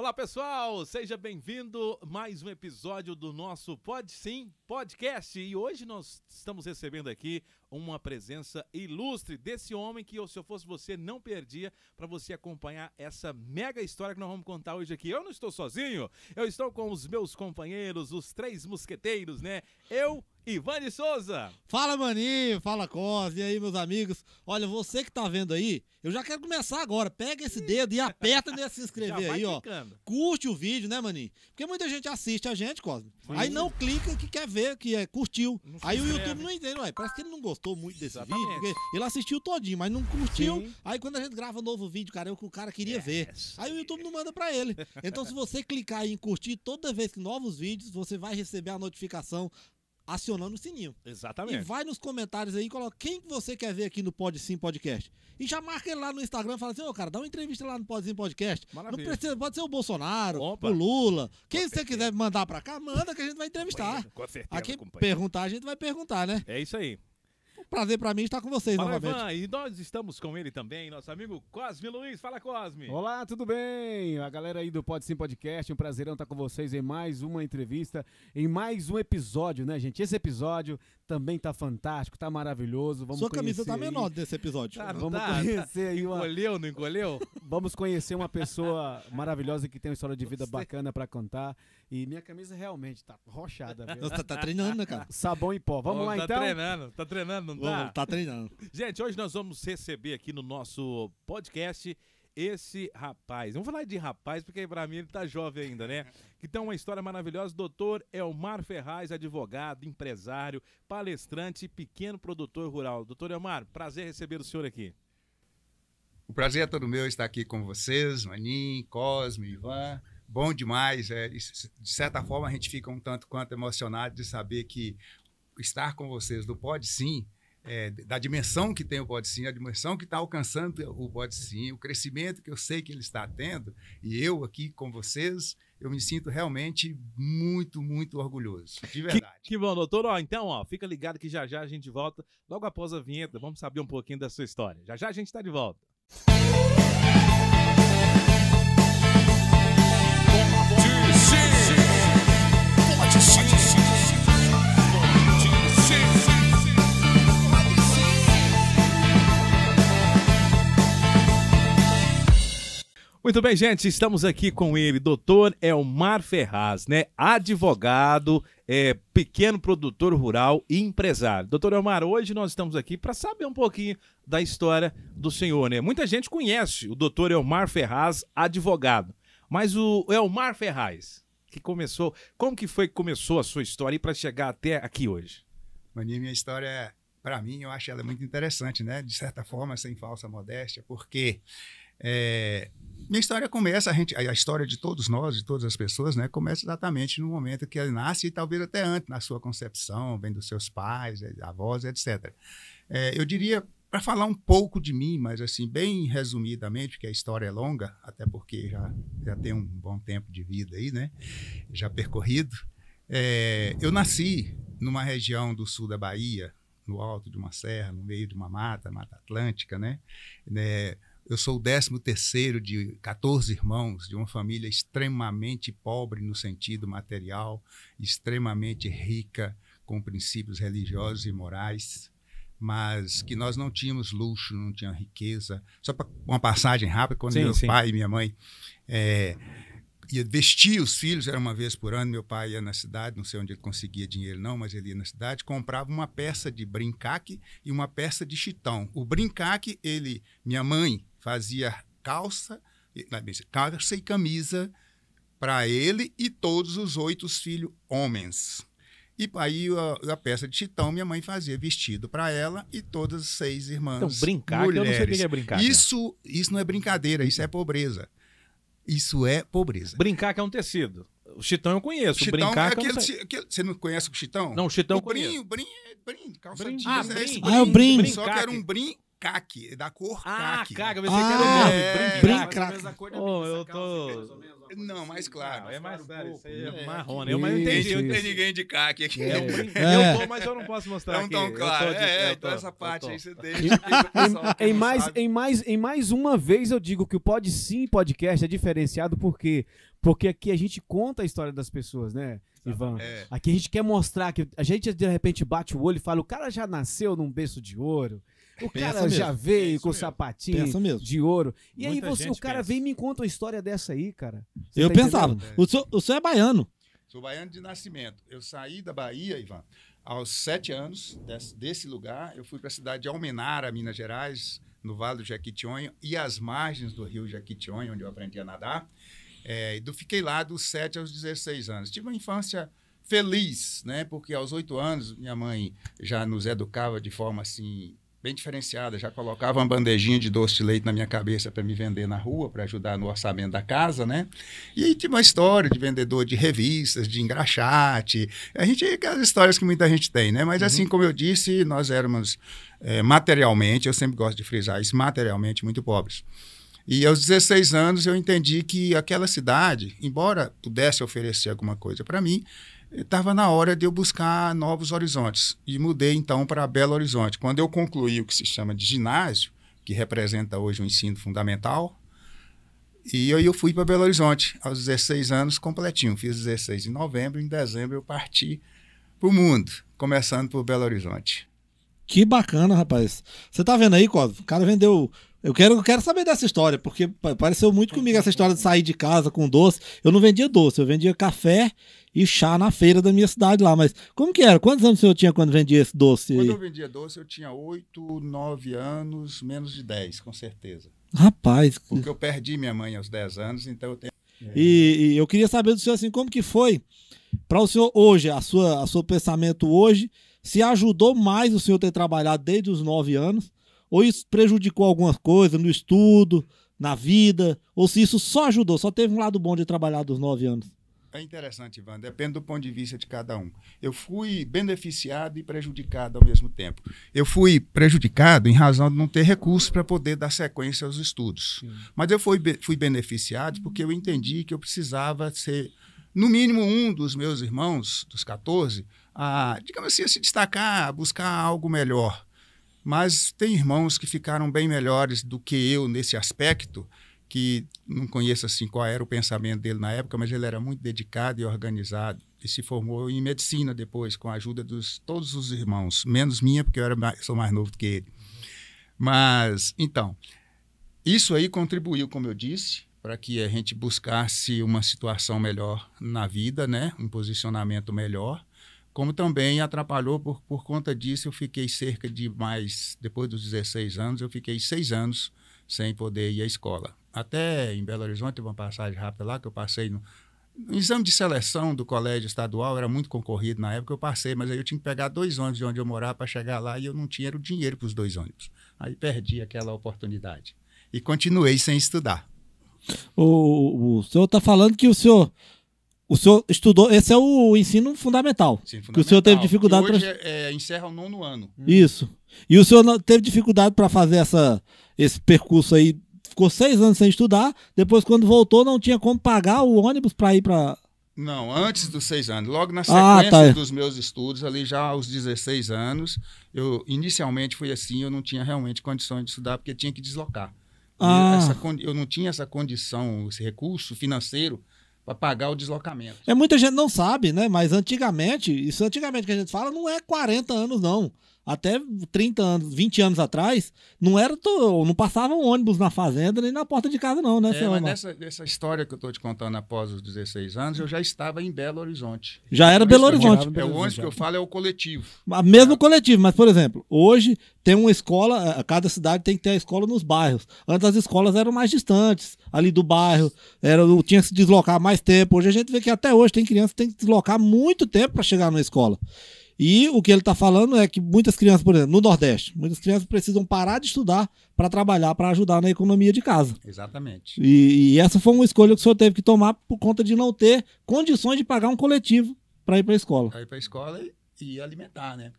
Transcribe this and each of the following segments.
Olá pessoal, seja bem-vindo a mais um episódio do nosso Pode Sim Podcast. E hoje nós estamos recebendo aqui uma presença ilustre desse homem que, se eu fosse você, não perdia para você acompanhar essa mega história que nós vamos contar hoje aqui. Eu não estou sozinho, eu estou com os meus companheiros, os três mosqueteiros, né? Eu, Ivan de Souza. Fala, maninho, fala, Cosme, e aí, meus amigos. Olha, você que tá vendo aí, eu já quero começar agora. Pega esse dedo e aperta nesse se inscrever aí, ó. Curte o vídeo, né, maninho? Porque muita gente assiste a gente, Cosme. Sim. Aí não clica que quer ver, curtiu. Aí o YouTube não entende, ué, parece que ele não gostou muito desse vídeo, porque ele assistiu todinho, mas não curtiu. Sim. Aí quando a gente grava novo vídeo, cara, é o que o cara queria ver. Aí o YouTube não manda pra ele. Então, se você clicar aí em curtir, toda vez que novos vídeos, você vai receber a notificação acionando o sininho. Exatamente. E vai nos comentários aí e coloca quem que você quer ver aqui no Pode Sim Podcast. E já marca ele lá no Instagram e fala assim, cara, dá uma entrevista lá no Pode Sim Podcast. Maravilha. Não precisa, pode ser o Bolsonaro, o Lula. Quem você quiser mandar pra cá, manda que a gente vai entrevistar. Com certeza, aqui perguntar, a gente vai perguntar, né? É isso aí. Prazer pra mim estar com vocês novamente. Ivan, e nós estamos com ele também, nosso amigo Cosme Luiz. Fala, Cosme. Olá, tudo bem? A galera aí do Pode Sim Podcast, um prazerão estar com vocês em mais uma entrevista, em mais um episódio, né, gente? Esse episódio também tá fantástico, tá maravilhoso. Vamos Sua camisa tá menor desse episódio. Vamos conhecer aí uma... Encolheu, não encolheu? Vamos conhecer uma pessoa maravilhosa que tem uma história de vida bacana pra contar. E minha camisa realmente tá rochada. Você tá treinando, né, cara? Sabão em pó. Vamos lá, então? Tá treinando, não tá? Tá treinando. Gente, hoje nós vamos receber aqui no nosso podcast esse rapaz. Vamos falar de rapaz, porque pra mim ele tá jovem ainda, né? Que tem uma história maravilhosa. Doutor Elmar Ferraz, advogado, empresário, palestrante e pequeno produtor rural. Doutor Elmar, prazer receber o senhor aqui. O prazer é todo meu estar aqui com vocês, Maninho, Cosme, Ivan. Bom demais. De certa forma, a gente fica um tanto quanto emocionado de saber que estar com vocês do Pode Sim, da dimensão que tem o Pode Sim, a dimensão que está alcançando o Pode Sim, o crescimento que eu sei que ele está tendo, e eu aqui com vocês, eu me sinto realmente muito, muito orgulhoso, de verdade. Que bom, doutor. Então, fica ligado que já já a gente volta, logo após a vinheta, vamos saber um pouquinho da sua história. Já já a gente está de volta. Muito bem, gente, estamos aqui com ele, doutor Elmar Ferraz, né? Advogado, pequeno produtor rural e empresário. Doutor Elmar, hoje nós estamos aqui para saber um pouquinho da história do senhor, né? Muita gente conhece o doutor Elmar Ferraz, advogado, mas o Elmar Ferraz, que começou, como que foi que começou a sua história para chegar até aqui hoje? Maninho, minha história, para mim, eu acho ela muito interessante, né? De certa forma, sem falsa modéstia, porque... minha história começa, a história de todos nós, de todas as pessoas, né, começa exatamente no momento que ela nasce e talvez até antes, na sua concepção, vem dos seus pais, avós, etc. Eu diria, para falar um pouco de mim, mas assim, bem resumidamente, porque a história é longa, até porque já tem um bom tempo de vida aí, né, já percorrido. Eu nasci numa região do sul da Bahia, no alto de uma serra, no meio de uma Mata Atlântica, né, eu sou o 13º de 14 irmãos, de uma família extremamente pobre no sentido material, extremamente rica, com princípios religiosos e morais, mas que nós não tínhamos luxo, não tínhamos riqueza. Só para uma passagem rápida, quando meu pai e minha mãe ia vestir os filhos, era uma vez por ano, meu pai ia na cidade, não sei onde ele conseguia dinheiro não, mas ele ia na cidade, comprava uma peça de brincaque e uma peça de chitão. O brincaque, minha mãe fazia calça e camisa para ele e todos os 8 filhos homens. E aí a peça de chitão minha mãe fazia vestido para ela e todas as 6 irmãs. Então, brincar, eu não sei o que é brincar. Isso não é brincadeira, isso é pobreza. Isso é pobreza. Brincar que é um tecido. O chitão eu conheço. O chitão é aquele... Você não conhece o chitão? Não, o chitão eu conheço. Calça jeans. É o brim. Só que era um brim caque, da cor caque. Caque, eu pensei que era o nome. Brincaque. Eu tô... Não, mais claro. É mais sério, isso aí é marrom, né? Mas eu entendi. Não tem ninguém de caque aqui. Eu tô, mas eu não posso mostrar aqui. Não tão claro. Então essa parte aí você deixa. Em mais uma vez eu digo que o Pode Sim Podcast é diferenciado porque Porque aqui a gente conta a história das pessoas, né, Ivan? Aqui a gente quer mostrar que a gente de repente bate o olho e fala, o cara já nasceu num berço de ouro. O cara já veio com sapatinho de ouro. E aí o cara vem e me conta uma história dessa aí, cara. Você eu pensava, o senhor é baiano. Sou baiano de nascimento. Eu saí da Bahia, Ivan, aos 7 anos desse lugar. Eu fui para a cidade de Almenara, Minas Gerais, no Vale do Jequitinhonha e às margens do rio Jequitinhonha, onde eu aprendi a nadar. Fiquei lá dos 7 aos 16 anos. Tive uma infância feliz, né? Porque aos 8 anos minha mãe já nos educava de forma assim bem diferenciada, já colocava uma bandejinha de doce de leite na minha cabeça para me vender na rua, para ajudar no orçamento da casa, né? E aí tinha uma história de vendedor de revistas, de engraxate, aquelas histórias que muita gente tem, né? Mas assim, como eu disse, nós éramos materialmente, eu sempre gosto de frisar isso, materialmente muito pobres. E aos 16 anos eu entendi que aquela cidade, embora pudesse oferecer alguma coisa para mim, estava na hora de eu buscar novos horizontes. E mudei, então, para Belo Horizonte. Quando eu concluí o que se chama de ginásio, que representa hoje o ensino fundamental, e aí eu fui para Belo Horizonte, aos 16 anos, completinho. Fiz 16 em novembro, em dezembro eu parti para o mundo, começando por Belo Horizonte. Que bacana, rapaz. Você tá vendo aí, Cosmo? O cara vendeu... Eu quero saber dessa história, porque pareceu muito comigo essa história de sair de casa com doce. Eu não vendia doce, eu vendia café e chá na feira da minha cidade lá. Mas como que era? Quantos anos o senhor tinha quando vendia esse doce? Quando eu vendia doce, eu tinha 8, 9 anos, menos de 10, com certeza. Rapaz. Porque eu perdi minha mãe aos 10 anos, então eu tenho... E eu queria saber do senhor, assim, como que foi para o senhor hoje, a seu pensamento hoje, se ajudou mais o senhor ter trabalhado desde os 9 anos? Ou isso prejudicou alguma coisa no estudo, na vida? Ou se isso só ajudou, só teve um lado bom de trabalhar dos 9 anos? É interessante, Ivan, depende do ponto de vista de cada um. Eu fui beneficiado e prejudicado ao mesmo tempo. Eu fui prejudicado em razão de não ter recursos para poder dar sequência aos estudos. Sim. Mas eu fui beneficiado porque eu entendi que eu precisava ser, no mínimo, um dos meus irmãos, dos 14, digamos assim, a se destacar, a buscar algo melhor. Mas tem irmãos que ficaram bem melhores do que eu nesse aspecto, que não conheço assim qual era o pensamento dele na época, mas ele era muito dedicado e organizado e se formou em medicina depois, com a ajuda de todos os irmãos, menos minha, porque eu sou mais novo do que ele. Mas, então, isso aí contribuiu, como eu disse, para que a gente buscasse uma situação melhor na vida, né? Um posicionamento melhor. Como também atrapalhou, por conta disso, eu fiquei depois dos 16 anos, eu fiquei 6 anos sem poder ir à escola. Até em Belo Horizonte, teve uma passagem rápida lá, que eu passei no exame de seleção do colégio estadual, era muito concorrido na época, eu passei, mas aí eu tinha que pegar 2 ônibus de onde eu morava para chegar lá e eu não tinha o dinheiro para os 2 ônibus. Aí perdi aquela oportunidade. E continuei sem estudar. O senhor está falando que o senhor estudou, esse é o ensino fundamental, que o senhor teve dificuldade para... Hoje encerra o 9º ano. Isso. E o senhor teve dificuldade para fazer esse percurso aí, ficou 6 anos sem estudar, depois quando voltou não tinha como pagar o ônibus para ir para... Não, antes dos 6 anos, logo na sequência dos meus estudos, ali já aos 16 anos, eu inicialmente foi assim, eu não tinha realmente condições de estudar, porque tinha que deslocar. Eu não tinha essa condição, esse recurso financeiro para pagar o deslocamento. Muita gente não sabe, né? Mas antigamente que a gente fala, não é 40 anos, não. Até 30 anos, 20 anos atrás, não passava um ônibus na fazenda nem na porta de casa, não, né, senhor? Mas nessa história que eu estou te contando após os 16 anos, eu já estava em Belo Horizonte. Já era Belo Horizonte. O ônibus que eu falo é o coletivo. Mesmo coletivo, mas, por exemplo, hoje tem uma escola, cada cidade tem que ter a escola nos bairros. Antes as escolas eram mais distantes, ali do bairro, tinha que se deslocar mais tempo. Hoje a gente vê que até hoje tem criança que tem que deslocar muito tempo para chegar na escola. E o que ele está falando é que muitas crianças, por exemplo, no Nordeste, muitas crianças precisam parar de estudar para trabalhar, para ajudar na economia de casa. Exatamente. E essa foi uma escolha que o senhor teve que tomar por conta de não ter condições de pagar um coletivo para ir para a escola. Para ir para a escola e alimentar, né?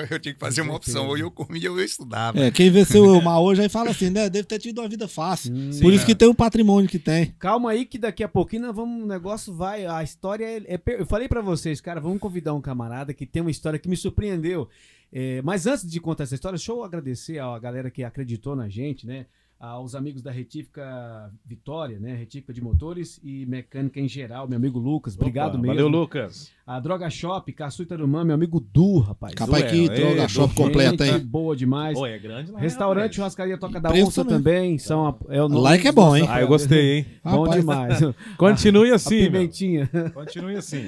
Eu tinha que fazer uma opção, ou eu comia ou eu estudava. Quem vê seu Elmar hoje aí fala assim, né? Deve ter tido uma vida fácil. Por isso que tem o patrimônio que tem. Calma aí que daqui a pouquinho o negócio vai, a história eu falei pra vocês, cara, vamos convidar um camarada que tem uma história que me surpreendeu. Mas antes de contar essa história, deixa eu agradecer a galera que acreditou na gente, né? aos amigos da Retífica Vitória, né? Retífica de motores e mecânica em geral, meu amigo Lucas, obrigado mesmo. Valeu, Lucas. A Droga Shop, Caçu e Tarumã, meu amigo Du, rapaz. Capaz que Droga Shop completa, hein? Boa demais. É grande lá. Restaurante Churrascaria Toca da Onça também. O like é bom, hein? Eu gostei, hein? Bom demais. Continue assim, pimentinha. Continue assim.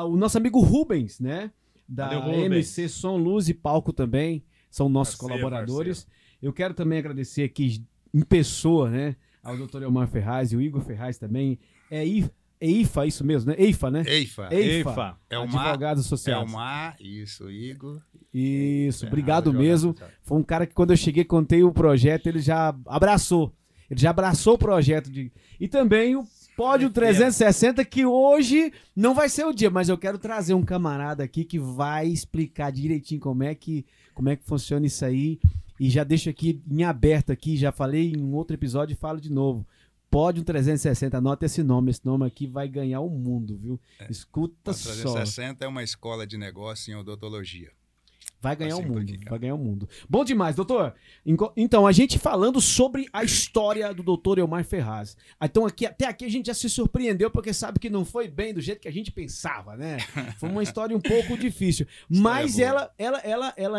O nosso amigo Rubens, né? Da MC Som, Luz e Palco também. São nossos colaboradores. Eu quero também agradecer aqui em pessoa, né? Ao Dr. Elmar Ferraz e o Igor Ferraz também. É IFA, isso mesmo, né? EIFA, né? EIFA. Advogados Associados. Elmar, isso, Igor. Isso, obrigado mesmo. Foi um cara que quando eu cheguei, contei o projeto, ele já abraçou. Ele já abraçou o projeto. E também o Pódio 360, que hoje não vai ser o dia, mas eu quero trazer um camarada aqui que vai explicar direitinho como é que funciona isso aí. E já deixo aqui em aberto aqui, já falei em um outro episódio e falo de novo. Pódio 360, anota esse nome aqui vai ganhar o mundo, viu? Escuta só. 360 é uma escola de negócio em odontologia. Vai ganhar o mundo, vai ganhar o mundo. Bom demais, doutor. Então, a gente falando sobre a história do doutor Elmar Ferraz. Então, até aqui a gente já se surpreendeu, porque sabe que não foi bem do jeito que a gente pensava, né? Foi uma história um pouco difícil. Mas ela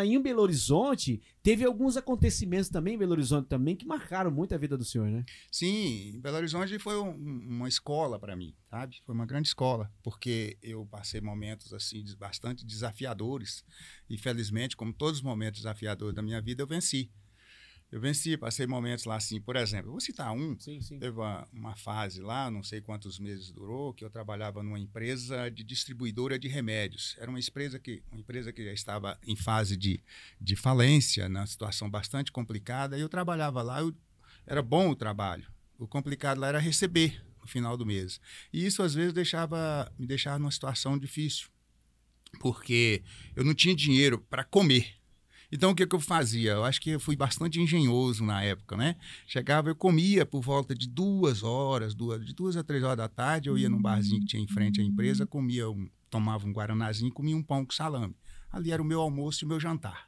em Belo Horizonte, teve alguns acontecimentos também em Belo Horizonte também, que marcaram muito a vida do senhor, né? Sim, Belo Horizonte foi uma escola para mim, sabe? Foi uma grande escola, porque eu passei momentos assim bastante desafiadores e felizmente, como todos os momentos desafiadores da minha vida, eu venci. Passei momentos lá assim, por exemplo, eu vou citar um. Sim. Teve uma fase lá, não sei quantos meses durou, que eu trabalhava numa empresa de distribuidora de remédios. Era uma empresa que já estava em fase de falência, numa situação bastante complicada, e eu trabalhava lá, era bom o trabalho. O complicado lá era receber no final do mês. E isso, às vezes, me deixava numa situação difícil, porque eu não tinha dinheiro para comer. Então, o que eu fazia? Eu acho que eu fui bastante engenhoso na época, né? Chegava, eu comia por volta de 2 horas, de 2 a 3 horas da tarde, eu ia num barzinho que tinha em frente à empresa, tomava um guaranazinho, comia um pão com salame. Ali era o meu almoço e o meu jantar.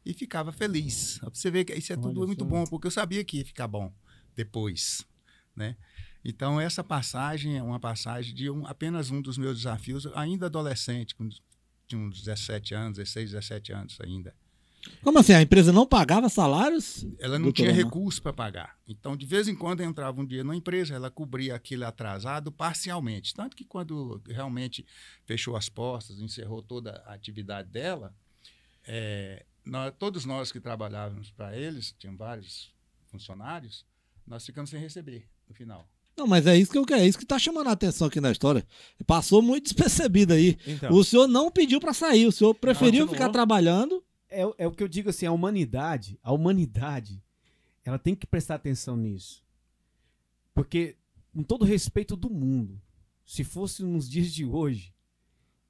E ficava feliz. Pra você ver que isso é tudo muito bom, porque eu sabia que ia ficar bom depois, né? Então, essa passagem é uma passagem de apenas um dos meus desafios, ainda adolescente, tinha uns 17 anos, 16, 17 anos ainda. Como assim? A empresa não pagava salários? Ela não tinha recurso para pagar. Então, de vez em quando, entrava um dinheiro na empresa, ela cobria aquele atrasado parcialmente. Tanto que quando realmente fechou as portas, encerrou toda a atividade dela, todos nós que trabalhávamos para eles, tinham vários funcionários, nós ficamos sem receber no final. Não, mas é isso que eu quero, é isso que está chamando a atenção aqui na história. Passou muito despercebido aí. Então, o senhor não pediu para sair, o senhor preferiu ficar trabalhando. É o que eu digo assim, a humanidade, ela tem que prestar atenção nisso. Porque, com todo respeito do mundo, se fosse nos dias de hoje,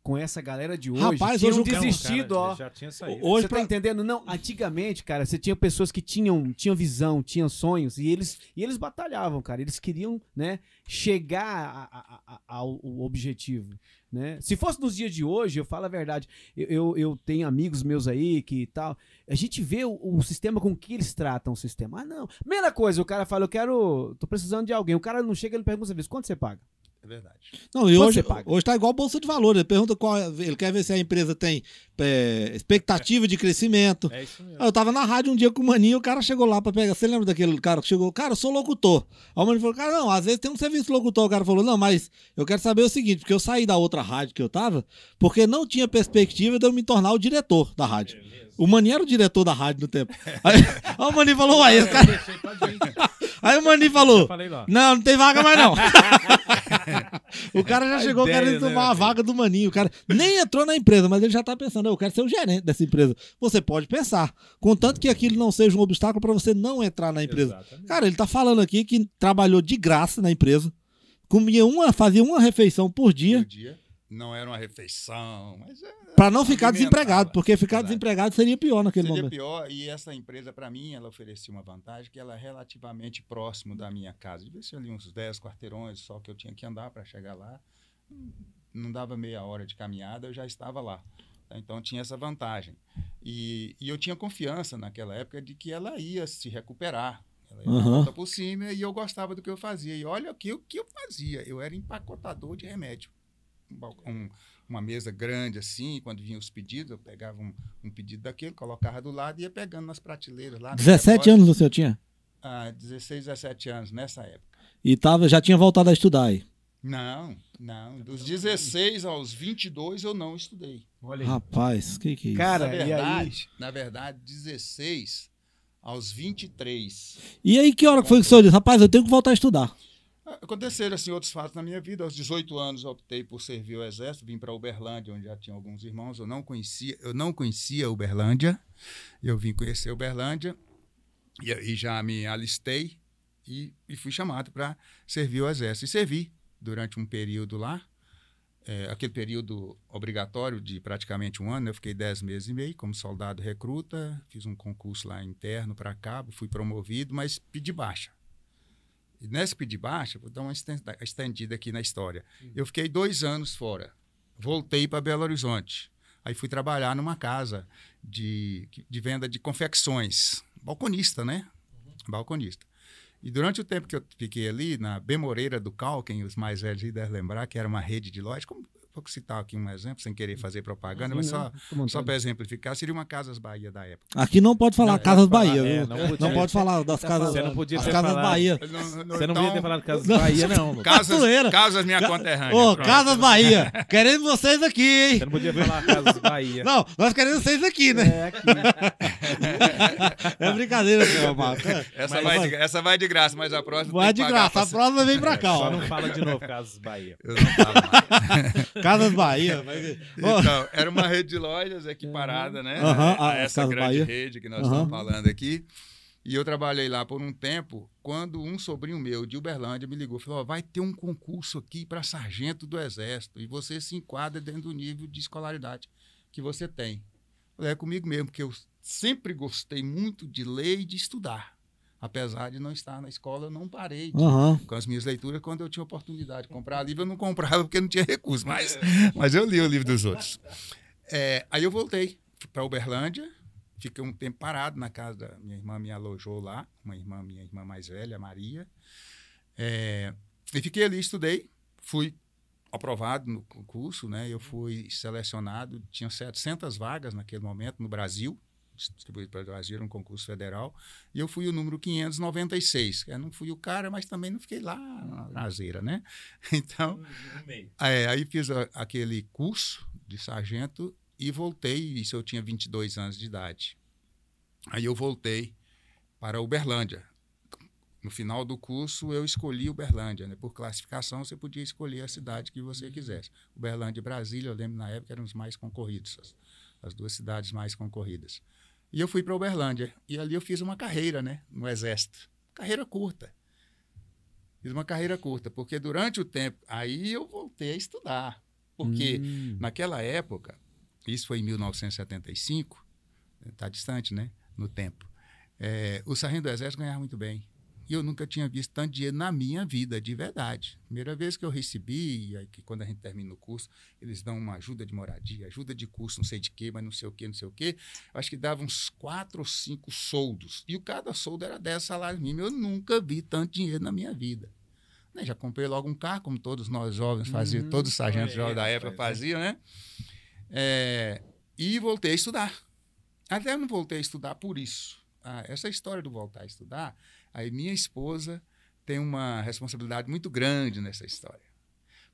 com essa galera de hoje, rapaz, tinham hoje desistido, ó. Já tinha saído. Hoje você tá entendendo? Não, antigamente, cara, você tinha pessoas que tinham visão, tinham sonhos, e eles batalhavam, cara. Eles queriam, né, chegar ao objetivo, né? Se fosse nos dias de hoje, eu falo a verdade, eu tenho amigos meus aí que tal, a gente vê o sistema com que eles tratam o sistema. Ah, não. Primeira coisa, o cara fala, tô precisando de alguém. O cara não chega, ele pergunta, quanto você paga? É verdade. Não, e hoje tá igual Bolsa de Valores. Ele pergunta ele quer ver se a empresa tem expectativa de crescimento. É isso mesmo. Eu tava na rádio um dia com o Maninho, o cara chegou lá pra pegar. Você lembra daquele cara que chegou? Cara, eu sou locutor. Aí o Maninho falou, cara, não, às vezes tem um serviço locutor. O cara falou, não, mas eu quero saber o seguinte, porque eu saí da outra rádio que eu tava, porque não tinha perspectiva de eu me tornar o diretor da rádio. O Maninho era o diretor da rádio no tempo. Aí o Maninho falou, uai, esse cara... Aí o Maninho falou, não tem vaga mais não. O cara já chegou querendo tomar a vaga do Maninho. O cara nem entrou na empresa, mas ele já tá pensando, eu quero ser o gerente dessa empresa. Você pode pensar, contanto que aquilo não seja um obstáculo para você não entrar na empresa. Exatamente. Cara, ele tá falando aqui que trabalhou de graça na empresa, fazia uma refeição por dia. Não era uma refeição, mas... Para não ficar desempregado, porque ficar desempregado seria pior naquele momento. Seria pior, e essa empresa, para mim, ela oferecia uma vantagem que ela é relativamente próximo da minha casa. Devia ser ali uns 10 quarteirões, só que eu tinha que andar para chegar lá. Não dava meia hora de caminhada, eu já estava lá. Então, tinha essa vantagem. E eu tinha confiança naquela época de que ela ia se recuperar. Ela ia dar volta por cima e eu gostava do que eu fazia. E olha aqui o que eu fazia. Eu era empacotador de remédio. Uma mesa grande assim, quando vinham os pedidos, eu pegava um pedido daquele, colocava do lado e ia pegando nas prateleiras lá. 17 anos você tinha? 16, 17 anos, nessa época. E já tinha voltado a estudar aí? Não. Dos 16 aos 22 eu não estudei. Olha aí. Rapaz, que é isso? Cara, na verdade, 16 aos 23. E aí, que hora que foi que o senhor disse? Rapaz, eu tenho que voltar a estudar. Aconteceram assim, outros fatos na minha vida. Aos 18 anos eu optei por servir o Exército, vim para Uberlândia, onde já tinha alguns irmãos. Eu não conhecia Uberlândia. Eu vim conhecer Uberlândia e já me alistei e fui chamado para servir o Exército. E servi durante um período lá, aquele período obrigatório de praticamente um ano. Eu fiquei 10 meses e meio como soldado recruta, fiz um concurso lá interno para cabo, fui promovido, mas pedi baixa. E nesse pedir baixa, vou dar uma estendida aqui na história. Eu fiquei 2 anos fora. Voltei para Belo Horizonte. Aí fui trabalhar numa casa de venda de confecções. Balconista, né? Balconista. E durante o tempo que eu fiquei ali, na B. Moreira do Cal, quem os mais velhos devem lembrar, que era uma rede de lojas, vou citar aqui um exemplo, sem querer fazer propaganda, mas só para exemplificar, seria uma Casas Bahia da época. Aqui não pode falar Casas Bahia, viu? Não pode falar das Casas Você não podia ter Casas falado, Bahia. Você não podia ter falado Casas Bahia, não. Casas minha conterrânea. Casas Bahia. Querendo vocês aqui, hein? Você não podia falar Casas Bahia. Não, nós queremos vocês aqui, né? aqui. É brincadeira, seu Marco. Essa vai de graça, mas a próxima vai de graça, a próxima vem pra cá. Só não fala de novo Casas Bahia. Eu não falo mais. Casas Bahia. Então, era uma rede de lojas equiparada, né? Essa grande rede que nós estamos falando aqui. E eu trabalhei lá por um tempo, quando um sobrinho meu de Uberlândia me ligou, falou, vai ter um concurso aqui para sargento do Exército e você se enquadra dentro do nível de escolaridade que você tem. Eu falei, é comigo mesmo, porque eu sempre gostei muito de ler e de estudar. Apesar de não estar na escola, eu não parei com as minhas leituras. Quando eu tinha oportunidade de comprar livro, eu não comprava porque não tinha recurso, mas eu li o livro dos outros. Aí eu voltei para Uberlândia, fiquei um tempo parado na casa da minha irmã, me alojou lá, minha irmã mais velha, Maria. E fiquei ali, estudei, fui aprovado no concurso, né? Eu fui selecionado, tinha 700 vagas naquele momento no Brasil, distribuído para o Brasil, era um concurso federal, e eu fui o número 596. Eu não fui o cara, mas também não fiquei lá na azeira, né? Então, aí fiz aquele curso de sargento e voltei, isso eu tinha 22 anos de idade. Aí eu voltei para Uberlândia. No final do curso, eu escolhi Uberlândia, né? Por classificação, você podia escolher a cidade que você quisesse. Uberlândia e Brasília, eu lembro na época, eram os mais concorridos, as 2 cidades mais concorridas. E eu fui para Uberlândia. E ali eu fiz uma carreira, né, no Exército. Carreira curta. Fiz uma carreira curta, porque durante o tempo, aí eu voltei a estudar. Porque naquela época, isso foi em 1975, está distante, né, no tempo, o sargento do Exército ganhava muito bem. E eu nunca tinha visto tanto dinheiro na minha vida, de verdade. Primeira vez que eu recebi, e aí, que quando a gente termina o curso, eles dão uma ajuda de moradia, ajuda de curso, não sei de quê, mas não sei o quê, não sei o quê. Eu acho que dava uns 4 ou 5 soldos. E cada soldo era 10 salários mínimos. Eu nunca vi tanto dinheiro na minha vida. Né? Já comprei logo um carro, como todos nós jovens faziam, todos os sargentos jovens da época faziam, né? E voltei a estudar. Até eu não voltei a estudar por isso. Essa história do voltar a estudar, aí minha esposa tem uma responsabilidade muito grande nessa história.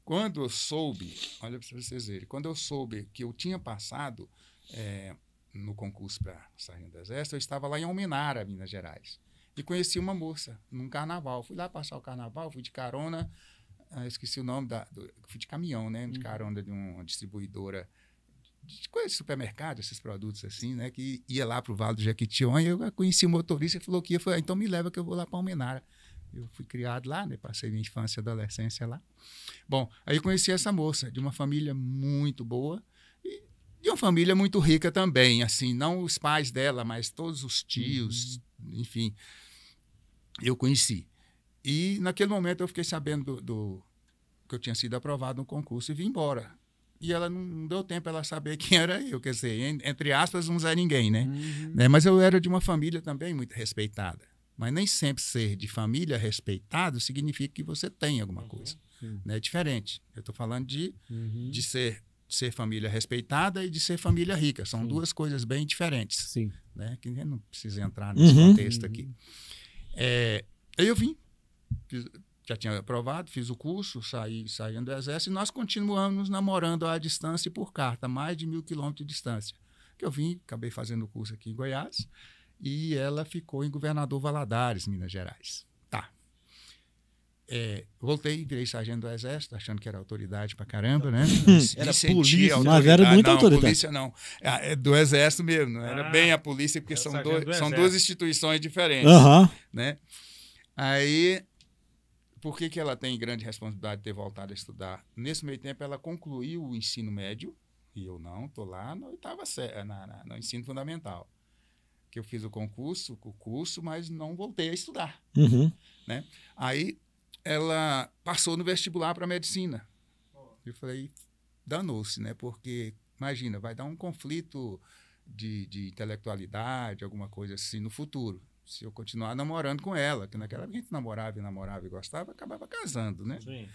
Quando eu soube, olha para vocês verem, quando eu soube que eu tinha passado no concurso para sargento do Exército, eu estava lá em Almenara, Minas Gerais, e conheci uma moça num carnaval. Fui lá passar o carnaval, fui de carona, esqueci o nome, fui de caminhão, né, de carona de uma distribuidora de coisas de supermercado, esses produtos assim, né, que ia lá para o Vale do Jequitinhonha. Eu conheci o motorista e falou que ia, então me leva que eu vou lá para Almenara. Eu fui criado lá, né, passei minha infância e adolescência lá. Bom, aí eu conheci essa moça, de uma família muito boa e de uma família muito rica também, assim, não os pais dela, mas todos os tios, enfim, eu conheci. E naquele momento eu fiquei sabendo que eu tinha sido aprovado no concurso e vim embora. E ela não deu tempo ela saber quem era eu, quer dizer, entre aspas, um Zé Ninguém, né? Mas eu era de uma família também muito respeitada, Mas nem sempre ser de família respeitado significa que você tem alguma coisa. Né? É diferente. Eu estou falando de ser família respeitada e de ser família rica. São duas coisas bem diferentes. Sim. Né? Que não precisa entrar nesse contexto aqui. Aí eu vim, já tinha aprovado, fiz o curso, saindo do Exército, e nós continuamos namorando à distância e por carta, mais de 1.000 quilômetros de distância. Que eu vim, acabei fazendo o curso aqui em Goiás, e ela ficou em Governador Valadares, Minas Gerais. Tá. Voltei, virei sargento do Exército, achando que era autoridade pra caramba, né? Era polícia, mas era muita autoridade. Polícia não. É do Exército mesmo, não era bem a polícia, porque são duas instituições diferentes. Né? Aí, por que ela tem grande responsabilidade de ter voltado a estudar? Nesse meio tempo, ela concluiu o ensino médio, e eu não, estou lá no ensino fundamental. Que eu fiz o curso, mas não voltei a estudar. Né? Aí, ela passou no vestibular para medicina. Eu falei, danou-se, né? Porque, imagina, vai dar um conflito de intelectualidade, alguma coisa assim no futuro. Se eu continuar namorando com ela, que naquela época a gente namorava e gostava, acabava casando, né? Sim.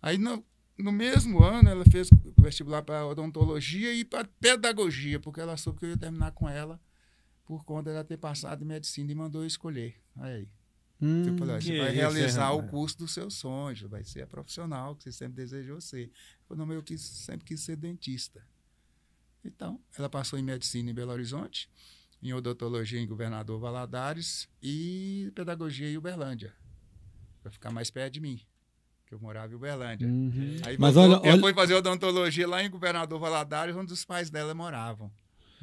Aí, no mesmo ano, ela fez o vestibular para odontologia e para pedagogia, porque ela soube que eu ia terminar com ela por conta de ela ter passado em medicina e mandou eu escolher. Aí. Eu falei, você vai realizar o curso dos seus sonhos, vai ser a profissional que você sempre desejou ser. Eu falei, não, eu sempre quis ser dentista. Então, ela passou em medicina em Belo Horizonte, em odontologia em Governador Valadares e pedagogia em Uberlândia, para ficar mais perto de mim, que eu morava em Uberlândia. Aí mas ela foi fazer odontologia lá em Governador Valadares, onde os pais dela moravam.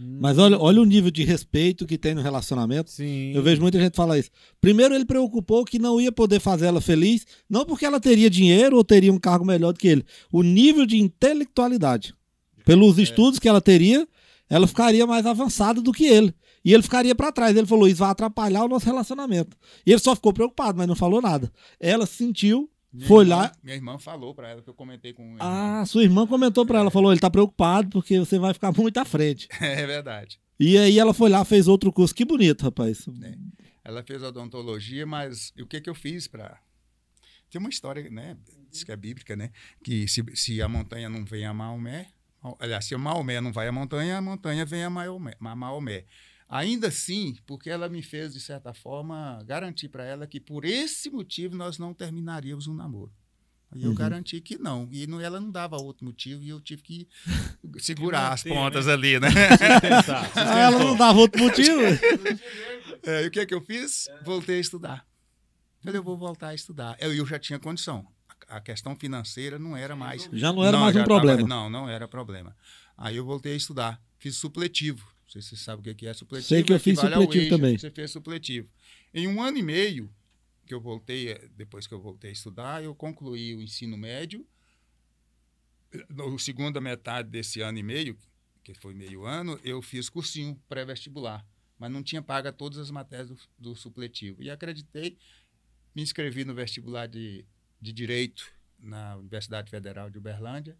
Mas olha o nível de respeito que tem no relacionamento. Sim. Eu vejo muita gente falar isso. Primeiro, ele preocupou que não ia poder fazer ela feliz, não porque ela teria dinheiro ou teria um cargo melhor do que ele. O nível de intelectualidade. Pelos estudos que ela teria, ela ficaria mais avançada do que ele. E ele ficaria para trás. Ele falou, isso vai atrapalhar o nosso relacionamento. E ele só ficou preocupado, mas não falou nada. Ela sentiu, lá... Minha irmã falou para ela, que eu comentei com ela. Ah, sua irmã comentou para ela, falou, ele tá preocupado porque você vai ficar muito à frente. É verdade. E aí ela foi lá, fez outro curso. Que bonito, rapaz. Ela fez odontologia, mas o que eu fiz para... Tem uma história, né? Diz que é bíblica, né? Que se a montanha não vem a Maomé... Aliás, se o Maomé não vai à montanha, a montanha vem a Maomé. Ainda assim, porque ela me fez, de certa forma, garantir para ela que por esse motivo nós não terminaríamos um namoro. Aí eu garanti que não. E ela não dava outro motivo e eu tive que segurar as pontas, né? Ali, né? Ela não dava outro motivo? E o que eu fiz? Voltei a estudar. Eu vou voltar a estudar. Eu já tinha condição. A questão financeira não era mais... Já não era mais um problema. Não era problema. Aí eu voltei a estudar. Fiz supletivo. Não sei se você sabe o que é supletivo. Sei que eu fiz supletivo também. Você fez supletivo. Em 1 ano e meio, que eu voltei, depois que eu voltei a estudar, eu concluí o ensino médio. Na segunda metade desse ano e meio, que foi meio ano, eu fiz cursinho pré-vestibular. Mas não tinha pago todas as matérias do supletivo. E acreditei, me inscrevi no vestibular de Direito na Universidade Federal de Uberlândia.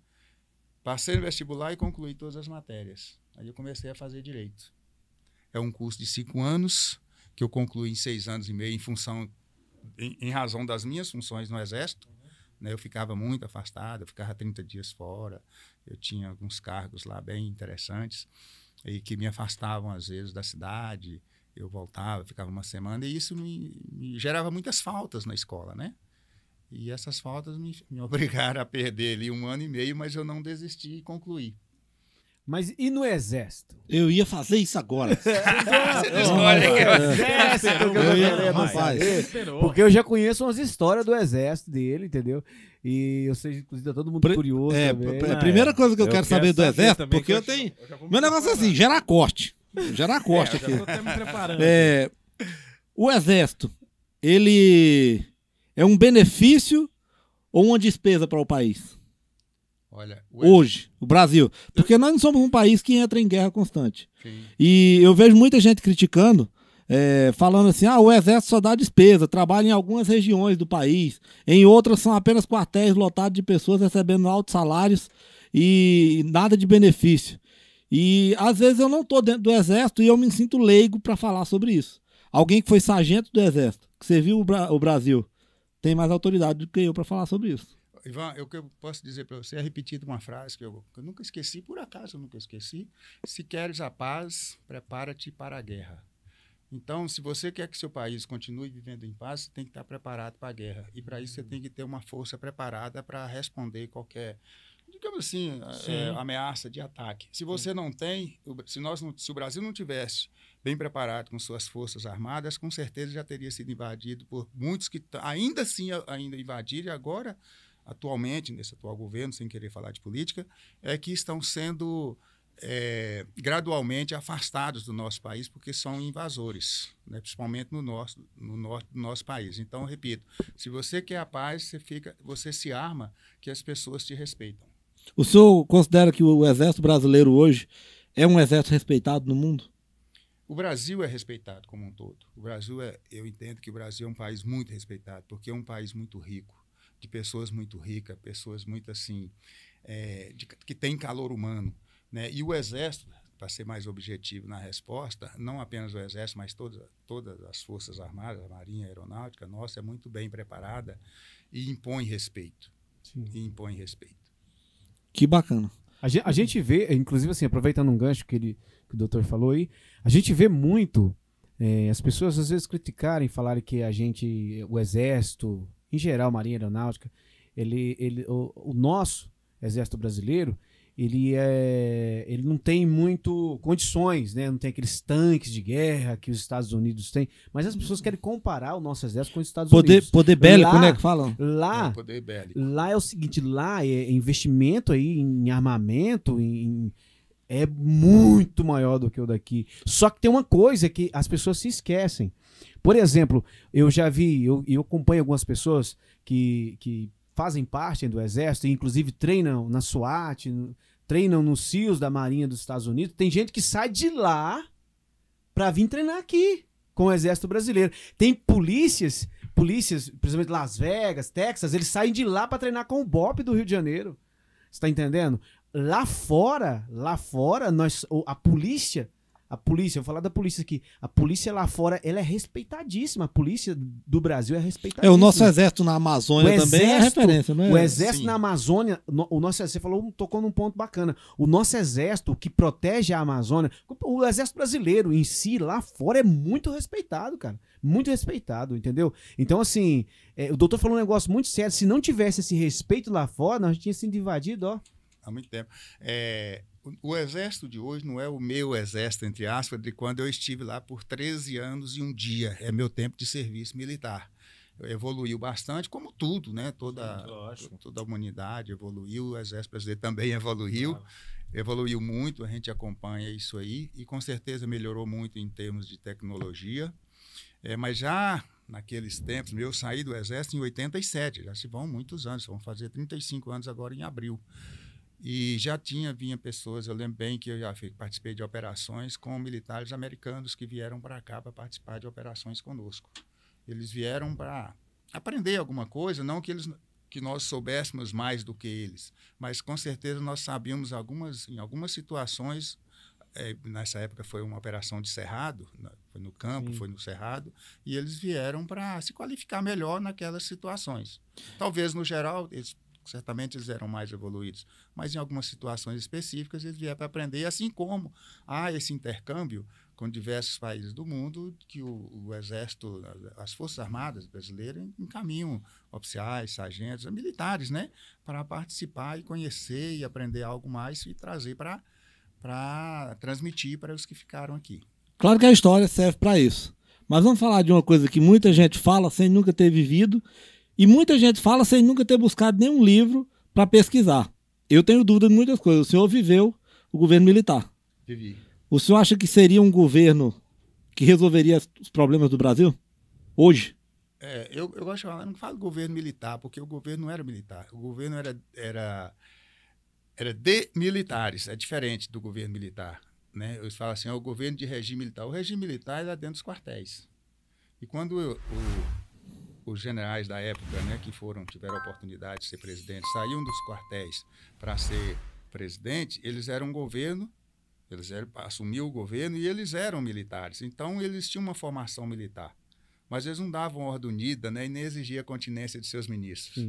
Passei no vestibular e concluí todas as matérias. Aí eu comecei a fazer Direito. É um curso de 5 anos, que eu concluí em 6 anos e meio, em razão das minhas funções no Exército. Né? Eu ficava muito afastado, eu ficava 30 dias fora, eu tinha alguns cargos lá bem interessantes, e que me afastavam, às vezes, da cidade. Eu voltava, ficava uma semana, e isso me gerava muitas faltas na escola, né? E essas faltas me obrigaram a perder ali 1 ano e meio, mas eu não desisti e concluí. Mas e no Exército? Eu ia fazer isso agora. Porque eu já conheço umas histórias do Exército dele, entendeu? E eu sei, inclusive, tá todo mundo curioso também. A primeira coisa que eu quero saber do Exército, porque eu tenho... Meu negócio é assim, gerar corte. Gerar corte aqui. Eu tô até me preparando. O Exército, ele... é um benefício ou uma despesa para o país? Olha, hoje, o Brasil. Porque nós não somos um país que entra em guerra constante. Sim. E eu vejo muita gente criticando, falando assim, o Exército só dá despesa, trabalha em algumas regiões do país, em outras são apenas quartéis lotados de pessoas recebendo altos salários e nada de benefício. E às vezes eu não estou dentro do Exército e eu me sinto leigo para falar sobre isso. alguém que foi sargento do Exército, que serviu o Brasil, tem mais autoridade do que eu para falar sobre isso. Ivan, o que eu posso dizer para você é repetir uma frase que eu nunca esqueci, por acaso eu nunca esqueci. Se queres a paz, prepara-te para a guerra. Então, se você quer que seu país continue vivendo em paz, você tem que estar preparado para a guerra. E para isso você tem que ter uma força preparada para responder qualquer, digamos assim, ameaça de ataque. Se você não tem, se o Brasil não tivesse bem preparado com suas forças armadas, com certeza já teria sido invadido por muitos que ainda invadiram e agora, atualmente, nesse atual governo, sem querer falar de política, é que estão sendo gradualmente afastados do nosso país porque são invasores, né? Principalmente no norte do nosso país. Então, repito, se você quer a paz, você se arma que as pessoas te respeitam. O senhor considera que o Exército Brasileiro hoje é um exército respeitado no mundo? O Brasil é respeitado como um todo. Eu entendo que o Brasil é um país muito respeitado, porque é um país muito rico, de pessoas muito ricas, pessoas muito assim, que têm calor humano, né? E o Exército, para ser mais objetivo na resposta, não apenas o Exército, mas todas as Forças Armadas, a Marinha, a Aeronáutica, nossa, é muito bem preparada e impõe respeito. Sim. E impõe respeito. Que bacana. A gente vê, inclusive assim, aproveitando um gancho que o doutor falou aí, a gente vê muito as pessoas às vezes criticarem, falarem que o Exército, em geral, Marinha, Aeronáutica, o nosso Exército Brasileiro, ele não tem muito condições, né? Não tem aqueles tanques de guerra que os Estados Unidos têm, mas as pessoas querem comparar o nosso exército com os Estados Unidos. Poder bélico, né, que falam? Poder bélico. Lá é o seguinte, lá é investimento aí em armamento, é muito maior do que o daqui. Só que tem uma coisa que as pessoas se esquecem. Por exemplo, eu já vi, eu acompanho algumas pessoas que fazem parte do exército, inclusive treinam na SWAT, treinam nos SEALs da Marinha dos Estados Unidos. Tem gente que sai de lá para vir treinar aqui com o Exército Brasileiro. Tem polícias, principalmente Las Vegas, Texas, eles saem de lá para treinar com o BOP do Rio de Janeiro. Você tá entendendo? Lá fora, a polícia, vou falar da polícia aqui, a polícia lá fora, ela é respeitadíssima, a polícia do Brasil é respeitadíssima. O nosso exército na Amazônia também é referência, não é? O exército na Amazônia, o nosso exército, você tocou num ponto bacana, o nosso exército que protege a Amazônia, o exército brasileiro em si, lá fora, é muito respeitado, cara, muito respeitado, entendeu? Então, assim, o doutor falou um negócio muito sério, se não tivesse esse respeito lá fora, nós tínhamos sido invadido, ó. Há muito tempo. O exército de hoje não é o meu exército, entre aspas, de quando eu estive lá por 13 anos e um dia. É meu tempo de serviço militar. Evoluiu bastante, como tudo, né? Toda a humanidade evoluiu, o exército brasileiro também evoluiu. Claro. Evoluiu muito, a gente acompanha isso aí e com certeza melhorou muito em termos de tecnologia. Mas já naqueles tempos, eu saí do exército em 87, já se vão muitos anos, vão fazer 35 anos agora em abril. E já vinha pessoas, eu lembro bem que eu já participei de operações com militares americanos que vieram para cá para participar de operações conosco. Eles vieram para aprender alguma coisa, não que nós soubéssemos mais do que eles, mas com certeza nós sabíamos em algumas situações. Nessa época foi uma operação de cerrado, foi no campo, foi no cerrado, e eles vieram para se qualificar melhor naquelas situações. Talvez, no geral, certamente eles eram mais evoluídos, mas em algumas situações específicas eles vieram para aprender, assim como há esse intercâmbio com diversos países do mundo que o Exército, as Forças Armadas brasileiras encaminham oficiais, sargentos, militares, né, para participar e conhecer e aprender algo mais e trazer para transmitir para os que ficaram aqui. Claro que a história serve para isso, mas vamos falar de uma coisa que muita gente fala sem nunca ter vivido. E muita gente fala sem nunca ter buscado nenhum livro para pesquisar. Eu tenho dúvida de muitas coisas. O senhor viveu o governo militar. Vivi. O senhor acha que seria um governo que resolveria os problemas do Brasil? Hoje? Eu gosto de falar, eu não falo governo militar, porque o governo não era militar. O governo era de militares, é diferente do governo militar. Né? Eles falam assim, o governo de regime militar. O regime militar era dentro dos quartéis. E quando os generais da época, né, que tiveram a oportunidade de ser presidente, saíam dos quartéis para ser presidente, eles eram um governo Eles assumiu o governo e eles eram militares. Então, eles tinham uma formação militar. Mas eles não davam ordem unida, né, e nem exigia a continência de seus ministros.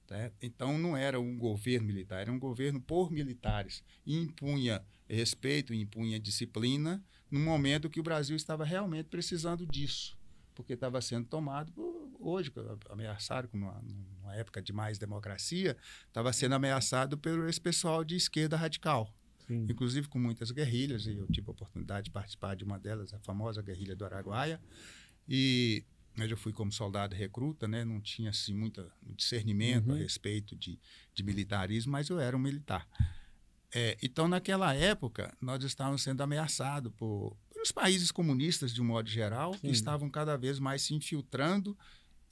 Tá? Então, não era um governo militar, era um governo por militares. E impunha respeito, impunha disciplina, no momento que o Brasil estava realmente precisando disso. Porque estava sendo tomado, hoje, ameaçado, numa época de mais democracia, estava sendo ameaçado pelo esse pessoal de esquerda radical. Sim. Inclusive com muitas guerrilhas, e eu tive a oportunidade de participar de uma delas, a famosa guerrilha do Araguaia, e eu já fui como soldado recruta, né? Não tinha assim, muito discernimento a respeito de militarismo, mas eu era um militar. Então, naquela época, nós estávamos sendo ameaçados pelos países comunistas, de um modo geral, que estavam cada vez mais se infiltrando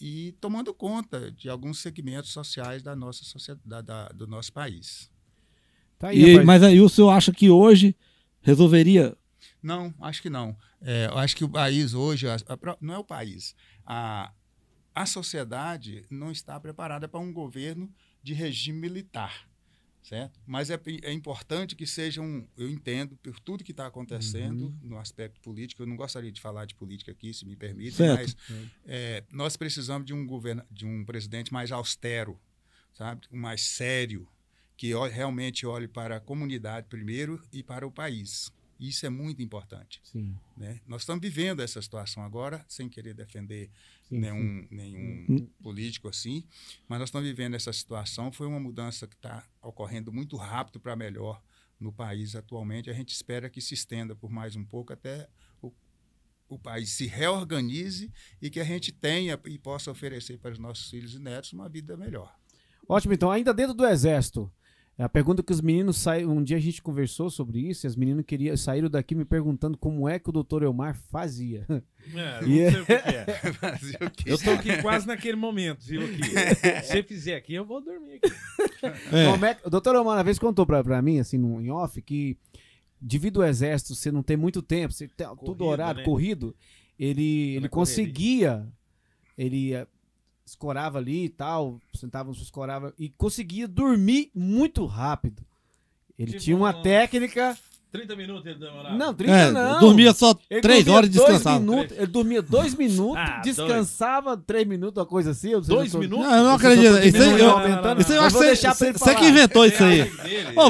e tomando conta de alguns segmentos sociais da nossa sociedade, do nosso país. Tá aí, mas aí o senhor acha que hoje resolveria? Não, acho que não. Eu acho que o país hoje, não é o país, a sociedade não está preparada para um governo de regime militar, certo? Mas é importante que eu entendo por tudo que está acontecendo no aspecto político. Eu não gostaria de falar de política aqui, se me permite, mas nós precisamos de um presidente mais austero, sabe? Mais sério, que realmente olhe para a comunidade primeiro e para o país. Isso é muito importante. Sim. Né? Nós estamos vivendo essa situação agora, sem querer defender nenhum político assim, mas nós estamos vivendo essa situação. Foi uma mudança que está ocorrendo muito rápido para melhor no país atualmente. A gente espera que se estenda por mais um pouco até o país se reorganize e que a gente tenha e possa oferecer para os nossos filhos e netos uma vida melhor. Ótimo, então, ainda dentro do Exército, a pergunta que os meninos saíram, um dia a gente conversou sobre isso, e as meninas saíram daqui me perguntando como é que o Dr. Elmar fazia. Não sei o que é. Fazia o quê? Eu tô aqui quase naquele momento, viu? Se você fizer aqui, eu vou dormir aqui. O Dr. Elmar uma vez contou pra mim, assim, em off, que devido ao Exército, você não tem muito tempo, você tem tudo horário, né? Corrido, ele conseguia, ele escorava ali e tal, sentava, escorava e conseguia dormir muito rápido. Ele tinha uma técnica. 30 minutos ele demorava? Não, 30 não. Dormia só 3 horas e descansava. Ele dormia 2 minutos, descansava 3 minutos, uma coisa assim. 2 minutos? Não, eu não acredito. Isso aí eu acho que você que inventou isso aí.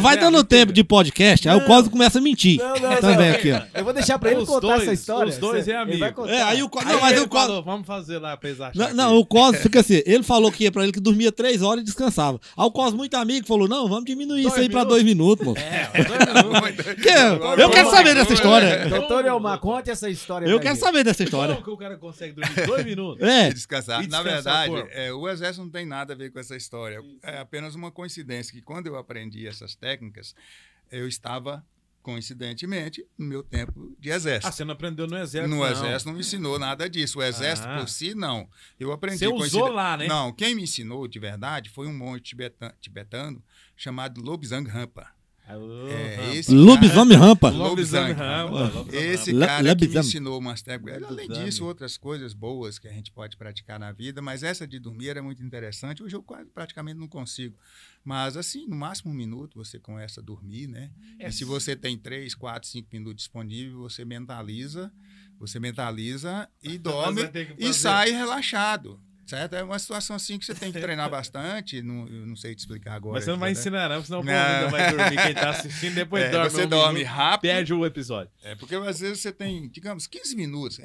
Vai dando tempo de podcast, aí o Cosmo começa a mentir. Também aqui, ó. Eu vou deixar pra ele contar essa história. Os dois é amigo. Aí o Cosmo... Vamos fazer lá pra eles acharem. Não, o Cosmo fica assim, ele falou que ia pra ele que dormia 3 horas e descansava. Aí o Cosmo, muito amigo, falou, não, vamos diminuir isso aí pra 2 minutos, mano. 2 minutos. Eu quero saber dessa história. Doutor Elmar, conte essa história. Eu quero saber dessa história. Como que o cara consegue dormir 2 minutos? E descansar. Na verdade, o Exército não tem nada a ver com essa história. É apenas uma coincidência que quando eu aprendi essas técnicas, eu estava, coincidentemente, no meu tempo de Exército. Você não aprendeu no Exército? No Exército não me ensinou nada disso. O Exército por si, não. Eu aprendi. Você usou lá, né? Não, quem me ensinou de verdade foi um monge tibetano chamado Lobsang Rampa. Lobisomem Rampa. Esse cara que me ensinou umas técnicas. Além disso, outras coisas boas que a gente pode praticar na vida, mas essa de dormir era muito interessante. Hoje eu praticamente não consigo. Mas assim, no máximo 1 minuto você começa a dormir, né? E se você tem 3, 4, 5 minutos disponíveis, você mentaliza e dorme e sai relaxado. Certo? É uma situação assim que você tem que treinar bastante. Eu não sei te explicar agora. Mas você não vai ensinar, não, senão o povo ainda vai dormir. Quem está assistindo depois dorme. Você dorme rápido. Perde o episódio. Porque às vezes você tem, digamos, 15 minutos.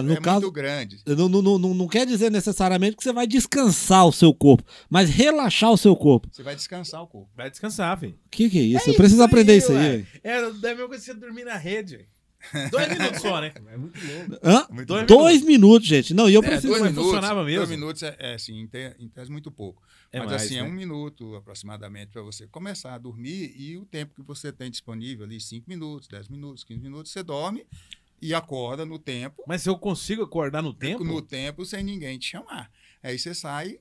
No caso, muito grande. Não quer dizer necessariamente que você vai descansar o seu corpo, mas relaxar o seu corpo. Você vai descansar o corpo. Vai descansar, filho. O que é isso? Eu preciso aprender isso aí. É a mesma coisa que você dormir na rede. 2 minutos só, né? É muito louco. 2 minutos, gente. Não, e eu preciso... 2 minutos, funcionava mesmo. 2 minutos assim, em tese muito pouco. Mas mais, assim, né? 1 minuto aproximadamente para você começar a dormir e o tempo que você tem disponível ali, 5 minutos, 10 minutos, 15 minutos, você dorme e acorda no tempo. Mas se eu consigo acordar no tempo? No tempo, sem ninguém te chamar. Aí você sai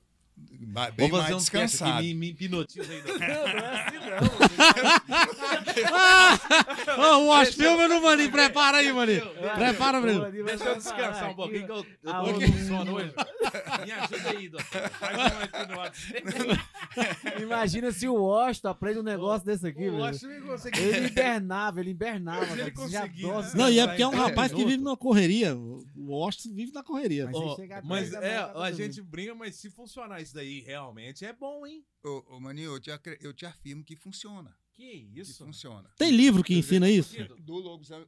bem mais descansado. Me hipnotiza aí. Não é assim não. O Washington filma no Maninho. Prepara aí, Maninho. Prepara, Bruno. Deixa eu descansar um pouquinho, que eu tô com sono hoje. Me ajuda aí, doutor. Faz um aqui no WhatsApp. Imagina se o Washington aprende um negócio desse aqui, velho. Ele hibernava. Ele conseguia. Não, e é porque é um rapaz que vive na correria. O Washington vive na correria. Mas a gente brinca, mas se funcionar isso daí realmente é bom, hein? Ô, Maninho, eu te afirmo que funciona. Que isso? Que funciona. Tem livro que ensina isso? Do Lobezang.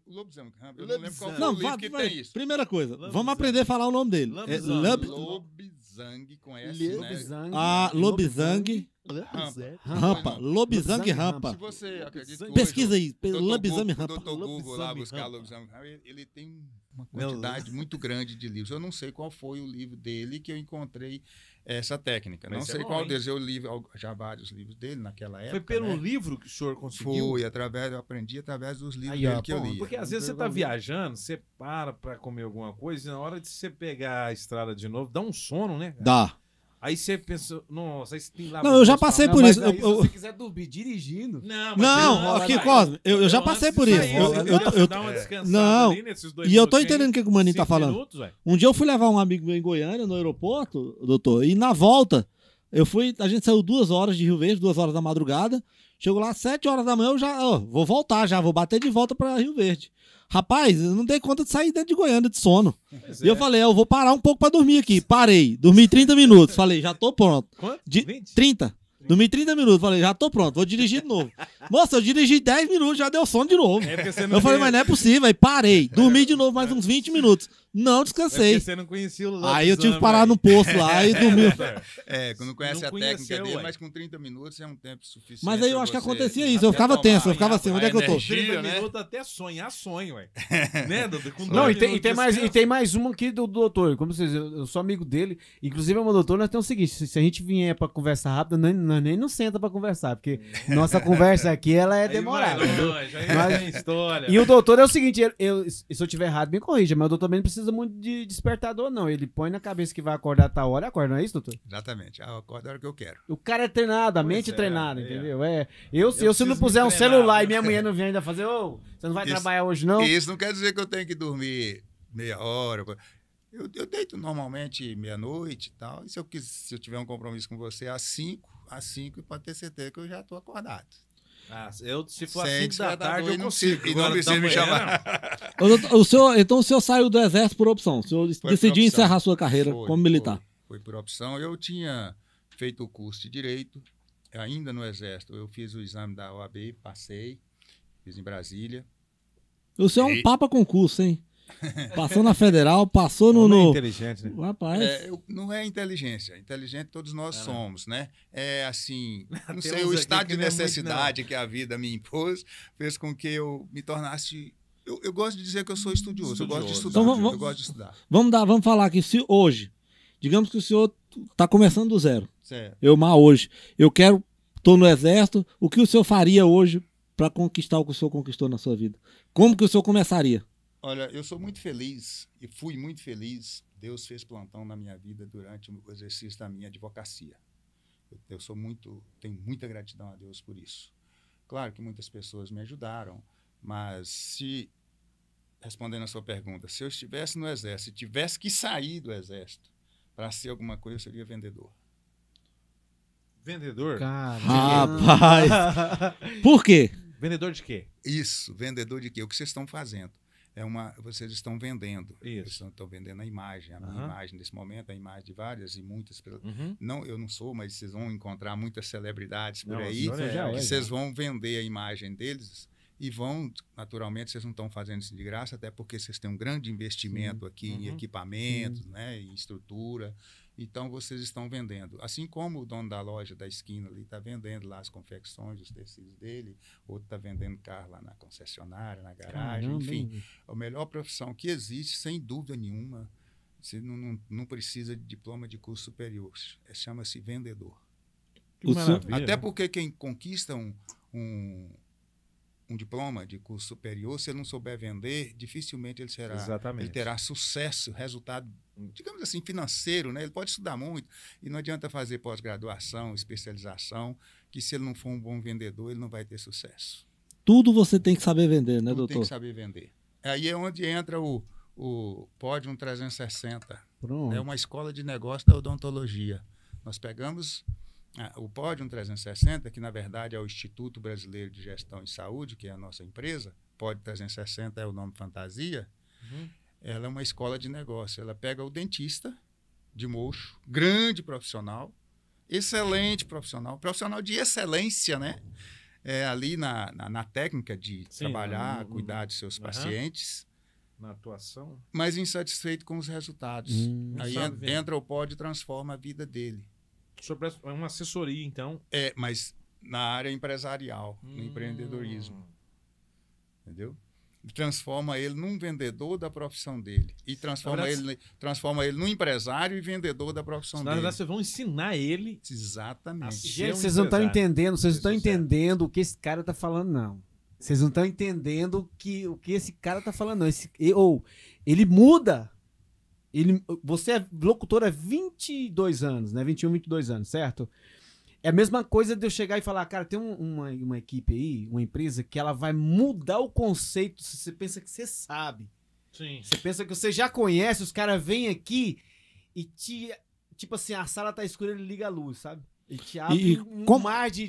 Eu não lembro qual foi não, o livro que tem isso. Primeira coisa, vamos aprender a falar o nome dele. Lobezang com S, né? Lobezang. Rampa. Lobezang Rampa. Se você acredita que pesquisa aí, Lobezang Rampa. O Dr. Google lá buscar Lobezang Rampa, ele tem uma quantidade muito grande de livros. Eu não sei qual foi o livro dele que eu encontrei essa técnica. Não sei qual deles. Eu li já vários livros dele naquela época. Foi pelo livro que o senhor conseguiu? Eu aprendi através dos livros dele que eu li. Porque às vezes você tá viajando, você para comer alguma coisa e na hora de você pegar a estrada de novo, dá um sono, né? Dá. Aí você pensa, nossa, aí você tem lá... Não, eu já passei por isso. Se você quiser dormir dirigindo... Não, aqui, Cosme, eu já passei por isso. Não, e eu tô entendendo o que o Maninho tá falando. Um dia eu fui levar um amigo meu em Goiânia, no aeroporto, doutor, e na volta, a gente saiu 2 horas de Rio Verde, 2 horas da madrugada, chegou lá às 7 horas da manhã, eu já, vou voltar já, vou bater de volta pra Rio Verde. Rapaz, eu não dei conta de sair dentro de Goiânia de sono. E eu falei, eu vou parar um pouco pra dormir aqui. Parei, dormi 30 minutos. Falei, já tô pronto. Quanto? 30. Dormi 30 minutos. Falei, já tô pronto, vou dirigir de novo. Moça, eu dirigi 10 minutos, já deu sono de novo. Eu falei, mas não é possível. Aí parei, dormi de novo mais uns 20 minutos. Não descansei. Porque você não conhecia o Aí eu tive que parar no posto lá e dormi. Quando não conhece a técnica dele, mas com 30 minutos é um tempo suficiente. Mas aí eu acho que acontecia isso. Eu ficava tenso, eu ficava assim, onde é que eu tô? 30 minutos até sonho, ué. Né, doutor? Não, e tem mais uma aqui do doutor. Como vocês, eu sou amigo dele. Inclusive, meu doutor, nós temos o seguinte: se a gente vier pra conversar rápido, nós nem não senta pra conversar, porque nossa conversa aqui ela é demorada. E o doutor é o seguinte: se eu tiver errado, me corrija, mas o doutor também não precisa muito de despertador, não. Ele põe na cabeça que vai acordar a tal hora e acorda, não é isso, doutor? Exatamente. Eu acordo a hora que eu quero. O cara é treinado, a mente é treinada, entendeu? Eu se não puser um celular e minha mulher não vier ainda fazer, você não vai trabalhar hoje, não? Isso não quer dizer que eu tenho que dormir meia hora. Eu deito normalmente meia-noite e tal. E se eu tiver um compromisso com você às 5, pode ter certeza que eu já estou acordado. Se for às 5 da tarde, eu consigo. E não precisa me chamar. Então o senhor saiu do exército por opção. O senhor decidiu encerrar sua carreira como militar. Foi por opção. Eu tinha feito o curso de Direito, ainda no exército. Eu fiz o exame da OAB, passei, fiz em Brasília. O senhor é um papa concurso, hein? Passou na federal, passou no... Não é inteligente, né? Rapaz. Não é inteligência. Inteligente todos nós somos, né? É assim, não sei, o estado de necessidade que a vida me impôs fez com que eu me tornasse... Eu gosto de dizer que eu sou estudioso. Eu gosto de estudar. Então, eu gosto de estudar. Vamos falar aqui, se hoje, digamos que o senhor está começando do zero. Certo. Hoje, estou no exército, o que o senhor faria hoje para conquistar o que o senhor conquistou na sua vida? Como que o senhor começaria? Olha, eu sou muito feliz e fui muito feliz. Deus fez plantão na minha vida durante o exercício da minha advocacia. Tenho muita gratidão a Deus por isso. Claro que muitas pessoas me ajudaram, mas respondendo a sua pergunta, se eu estivesse no exército, se tivesse que sair do exército para ser alguma coisa, eu seria vendedor. Vendedor? Rapaz! Por quê? Vendedor de quê? Isso, vendedor de quê? O que vocês estão fazendo? Vocês estão vendendo. Isso. Vocês estão vendendo a imagem. A minha imagem nesse momento, a imagem de várias e muitas. Não, eu não sou, mas vocês vão encontrar muitas celebridades por aí que vocês vão vender a imagem deles e vão, naturalmente, vocês não estão fazendo isso de graça, até porque vocês têm um grande investimento aqui em equipamentos, né, em estrutura. Então, vocês estão vendendo. Assim como o dono da loja da esquina ali está vendendo lá as confecções, os tecidos dele, outro está vendendo carro lá na concessionária, na garagem, enfim. A melhor profissão que existe, sem dúvida nenhuma, você não precisa de diploma de curso superior. Chama-se vendedor. Até porque quem conquista um diploma de curso superior, se ele não souber vender, dificilmente ele terá sucesso, resultado, digamos assim, financeiro, né? Ele pode estudar muito e não adianta fazer pós-graduação, especialização, que se ele não for um bom vendedor, ele não vai ter sucesso. Tudo você tem que saber vender, né, Tudo doutor? Tem que saber vender. Aí é onde entra o Pódium 360. Pronto. É uma escola de negócio da odontologia. Nós pegamos o Pódium 360, que na verdade é o Instituto Brasileiro de Gestão em Saúde, que é a nossa empresa. Pódium 360 é o nome fantasia. Ela é uma escola de negócio. Ela pega o dentista de mocho, grande profissional, excelente profissional de excelência, né? Ali na técnica de trabalhar, cuidar de seus pacientes. Na atuação. Mas insatisfeito com os resultados. Aí entra o Pódio e transforma a vida dele. É uma assessoria, então. Mas na área empresarial, no empreendedorismo. Entendeu? Transforma ele num vendedor da profissão dele. E transforma ele num empresário e vendedor da profissão dele. Na verdade, vocês vão ensinar ele. Exatamente. Gente, vocês não estão entendendo, o que esse cara tá falando, não. Vocês não estão entendendo o que esse cara tá falando, não. Ele muda. Você é locutor há 22 anos, né? 21, 22 anos, certo? É a mesma coisa de eu chegar e falar, cara, tem uma equipe aí, uma empresa, que ela vai mudar o conceito. Você pensa que você sabe. Sim. Você pensa que você já conhece, os caras vêm aqui e tipo assim, a sala tá escura, ele liga a luz, sabe? Ele te abre mar de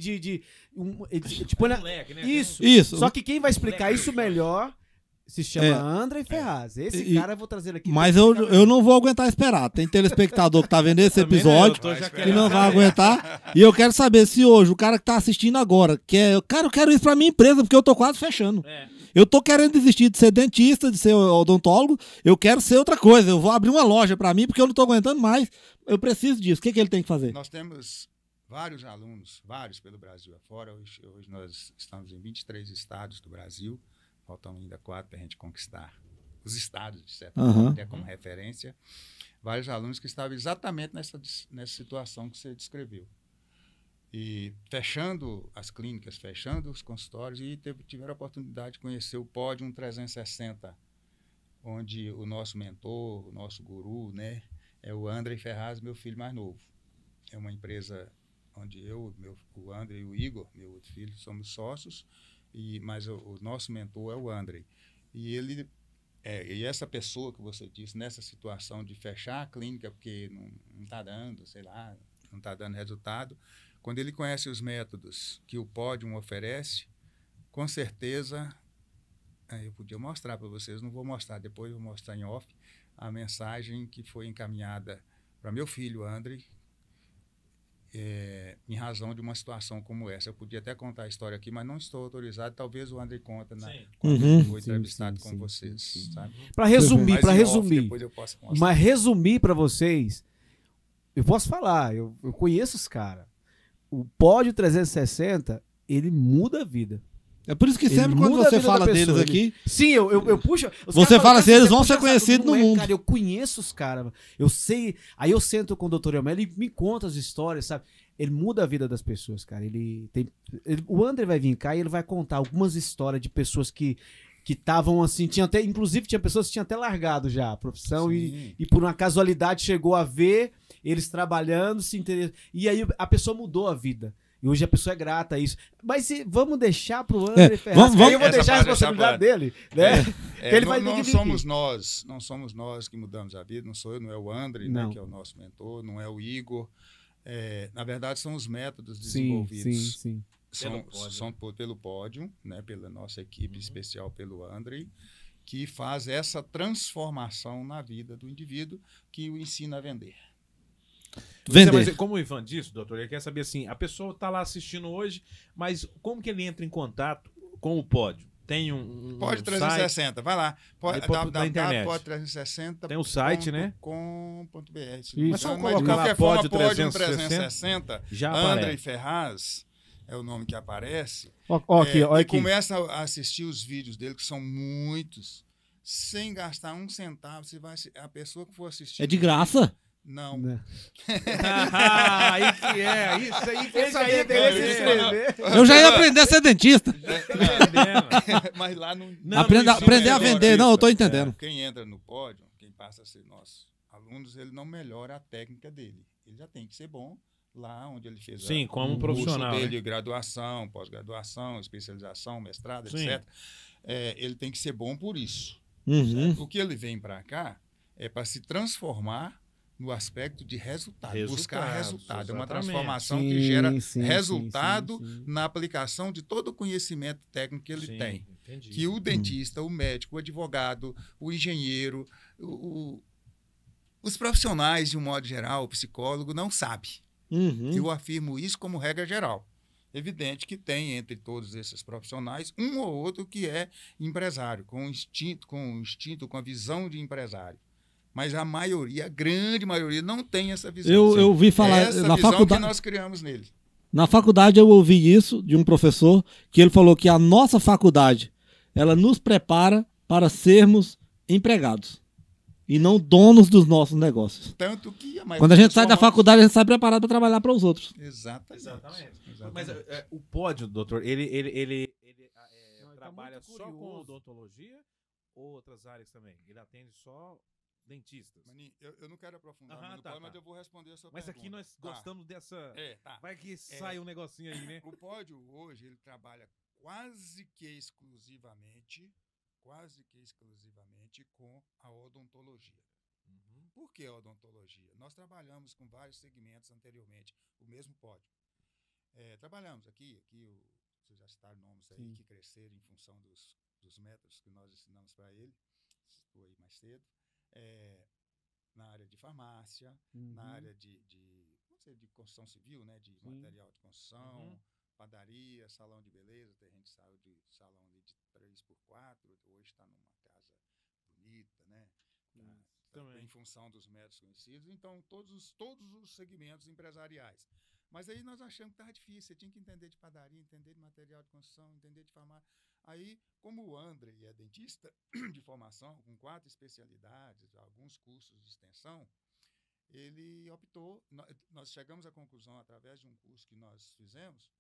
tipo, moleque, né? Isso. Só que quem vai explicar isso melhor se chama André Ferraz. Esse cara eu vou trazer ele aqui. Mas eu não vou aguentar esperar. Tem telespectador que tá vendo esse episódio que não vai aguentar. E eu quero saber se hoje o cara que tá assistindo agora eu quero isso pra minha empresa, porque eu tô quase fechando. Eu tô querendo desistir de ser dentista, de ser odontólogo. Eu quero ser outra coisa. Eu vou abrir uma loja pra mim, porque eu não tô aguentando mais. Eu preciso disso. O que ele tem que fazer? Nós temos vários alunos, pelo Brasil afora. Hoje nós estamos em 23 estados do Brasil. Faltam ainda 4 para a gente conquistar os estados, de certa forma, até como referência. Vários alunos que estavam exatamente nessa situação que você descreveu. E fechando as clínicas, fechando os consultórios, e tiveram a oportunidade de conhecer o Pódium 360, onde o nosso mentor, o nosso guru, né, é o André Ferraz, meu filho mais novo. É uma empresa onde o André e o Igor, meu outro filho, somos sócios. Mas o nosso mentor é o André. E e essa pessoa que você disse, nessa situação de fechar a clínica porque não está dando, sei lá, não está dando resultado, quando ele conhece os métodos que o Pódium oferece, com certeza, eu podia mostrar para vocês, não vou mostrar, depois eu vou mostrar em off, a mensagem que foi encaminhada para meu filho, André, em razão de uma situação como essa. Eu podia até contar a história aqui, mas não estou autorizado. Talvez o André conta quando ele foi entrevistado com vocês. Para resumir, mas resumir para vocês, eu posso falar, eu conheço os caras. O Pódio 360, ele muda a vida. É por isso que sempre quando você fala deles aqui... Sim, eu puxo... Você fala assim, eles vão ser conhecidos no mundo. Cara, eu conheço os caras, eu sei... Aí eu sento com o Dr. Elmer, ele me conta as histórias, sabe? Ele muda a vida das pessoas, cara. O André vai vir cá e ele vai contar algumas histórias de pessoas que estavam assim... Inclusive, tinha pessoas que tinham até largado já a profissão e por uma casualidade chegou a ver eles trabalhando, se interessando. E aí a pessoa mudou a vida. E hoje a pessoa é grata a isso. Mas vamos deixar pro André Ferraz. Aí eu vou deixar a responsabilidade dele. Né? Não somos nós que mudamos a vida. Não sou eu, não é o André, né, que é o nosso mentor, não é o Igor. Na verdade, são os métodos desenvolvidos. Sim. São pelo Pódium, né, pela nossa equipe especial, pelo André, que faz essa transformação na vida do indivíduo que o ensina a vender. Mas como o Ivan disse, doutor, ele quer saber assim, a pessoa está lá assistindo hoje, mas como que ele entra em contato com o Pódio? Tem um Pódio 360, site? Vai lá. Pódio 360. Tem o site, né? .com.br. Mas só colocar lá Pódio 360, já André Ferraz é o nome que aparece. Aqui. E começa a assistir os vídeos dele, que são muitos, sem gastar um centavo. A pessoa que for assistir... É de graça? Não. Aí que é. Isso aí que eu já ia aprender a ser dentista. Mas lá não aprender a vender. Não, eu tô entendendo. Quem entra no Pódio, quem passa a ser nossos alunos, ele não melhora a técnica dele. Ele já tem que ser bom lá onde ele fez como profissional, curso dele, graduação, pós-graduação, especialização, mestrado, etc. Ele tem que ser bom por isso. O que ele vem para cá é para se transformar no aspecto de resultado, buscar resultado. É uma transformação que gera resultado na aplicação de todo o conhecimento técnico que ele tem. Entendi. Que o dentista, o médico, o advogado, o engenheiro, os profissionais, de um modo geral, o psicólogo, não sabe. Eu afirmo isso como regra geral. Evidente que tem, entre todos esses profissionais, um ou outro que é empresário, com instinto, com a visão de empresário. Mas a maioria, a grande maioria, não tem essa visão. Eu ouvi falar essa na visão faculdade que nós criamos nele. Na faculdade eu ouvi isso de um professor, que ele falou que a nossa faculdade, ela nos prepara para sermos empregados e não donos dos nossos negócios. Tanto que quando a gente sai da faculdade, a gente sai preparado para trabalhar para os outros. Exatamente. Mas o pódio, doutor, ele trabalha só com odontologia ou outras áreas também? Ele atende só dentistas? Maninho, eu não quero aprofundar no pódio, mas eu vou responder a sua pergunta. Mas aqui nós gostamos dessa... Vai que sai um negocinho aí, né? O pódio hoje, ele trabalha quase que exclusivamente com a odontologia. Por que a odontologia? Nós trabalhamos com vários segmentos anteriormente, o mesmo pódio. Trabalhamos aqui vocês já citaram nomes aí que cresceram em função dos métodos que nós ensinamos para ele, citou aí mais cedo, na área de farmácia, na área de construção civil, né, de material de construção, padaria, salão de beleza. A gente saiu de salão ali de 3x4, hoje está numa casa bonita, né? Em função dos métodos conhecidos. Então, todos os segmentos empresariais. Mas aí nós achamos que estava difícil. Você tinha que entender de padaria, entender de material de construção, entender de farmácia. Aí, como o André é dentista de formação, com 4 especialidades, alguns cursos de extensão, ele optou, nós chegamos à conclusão, através de um curso que nós fizemos,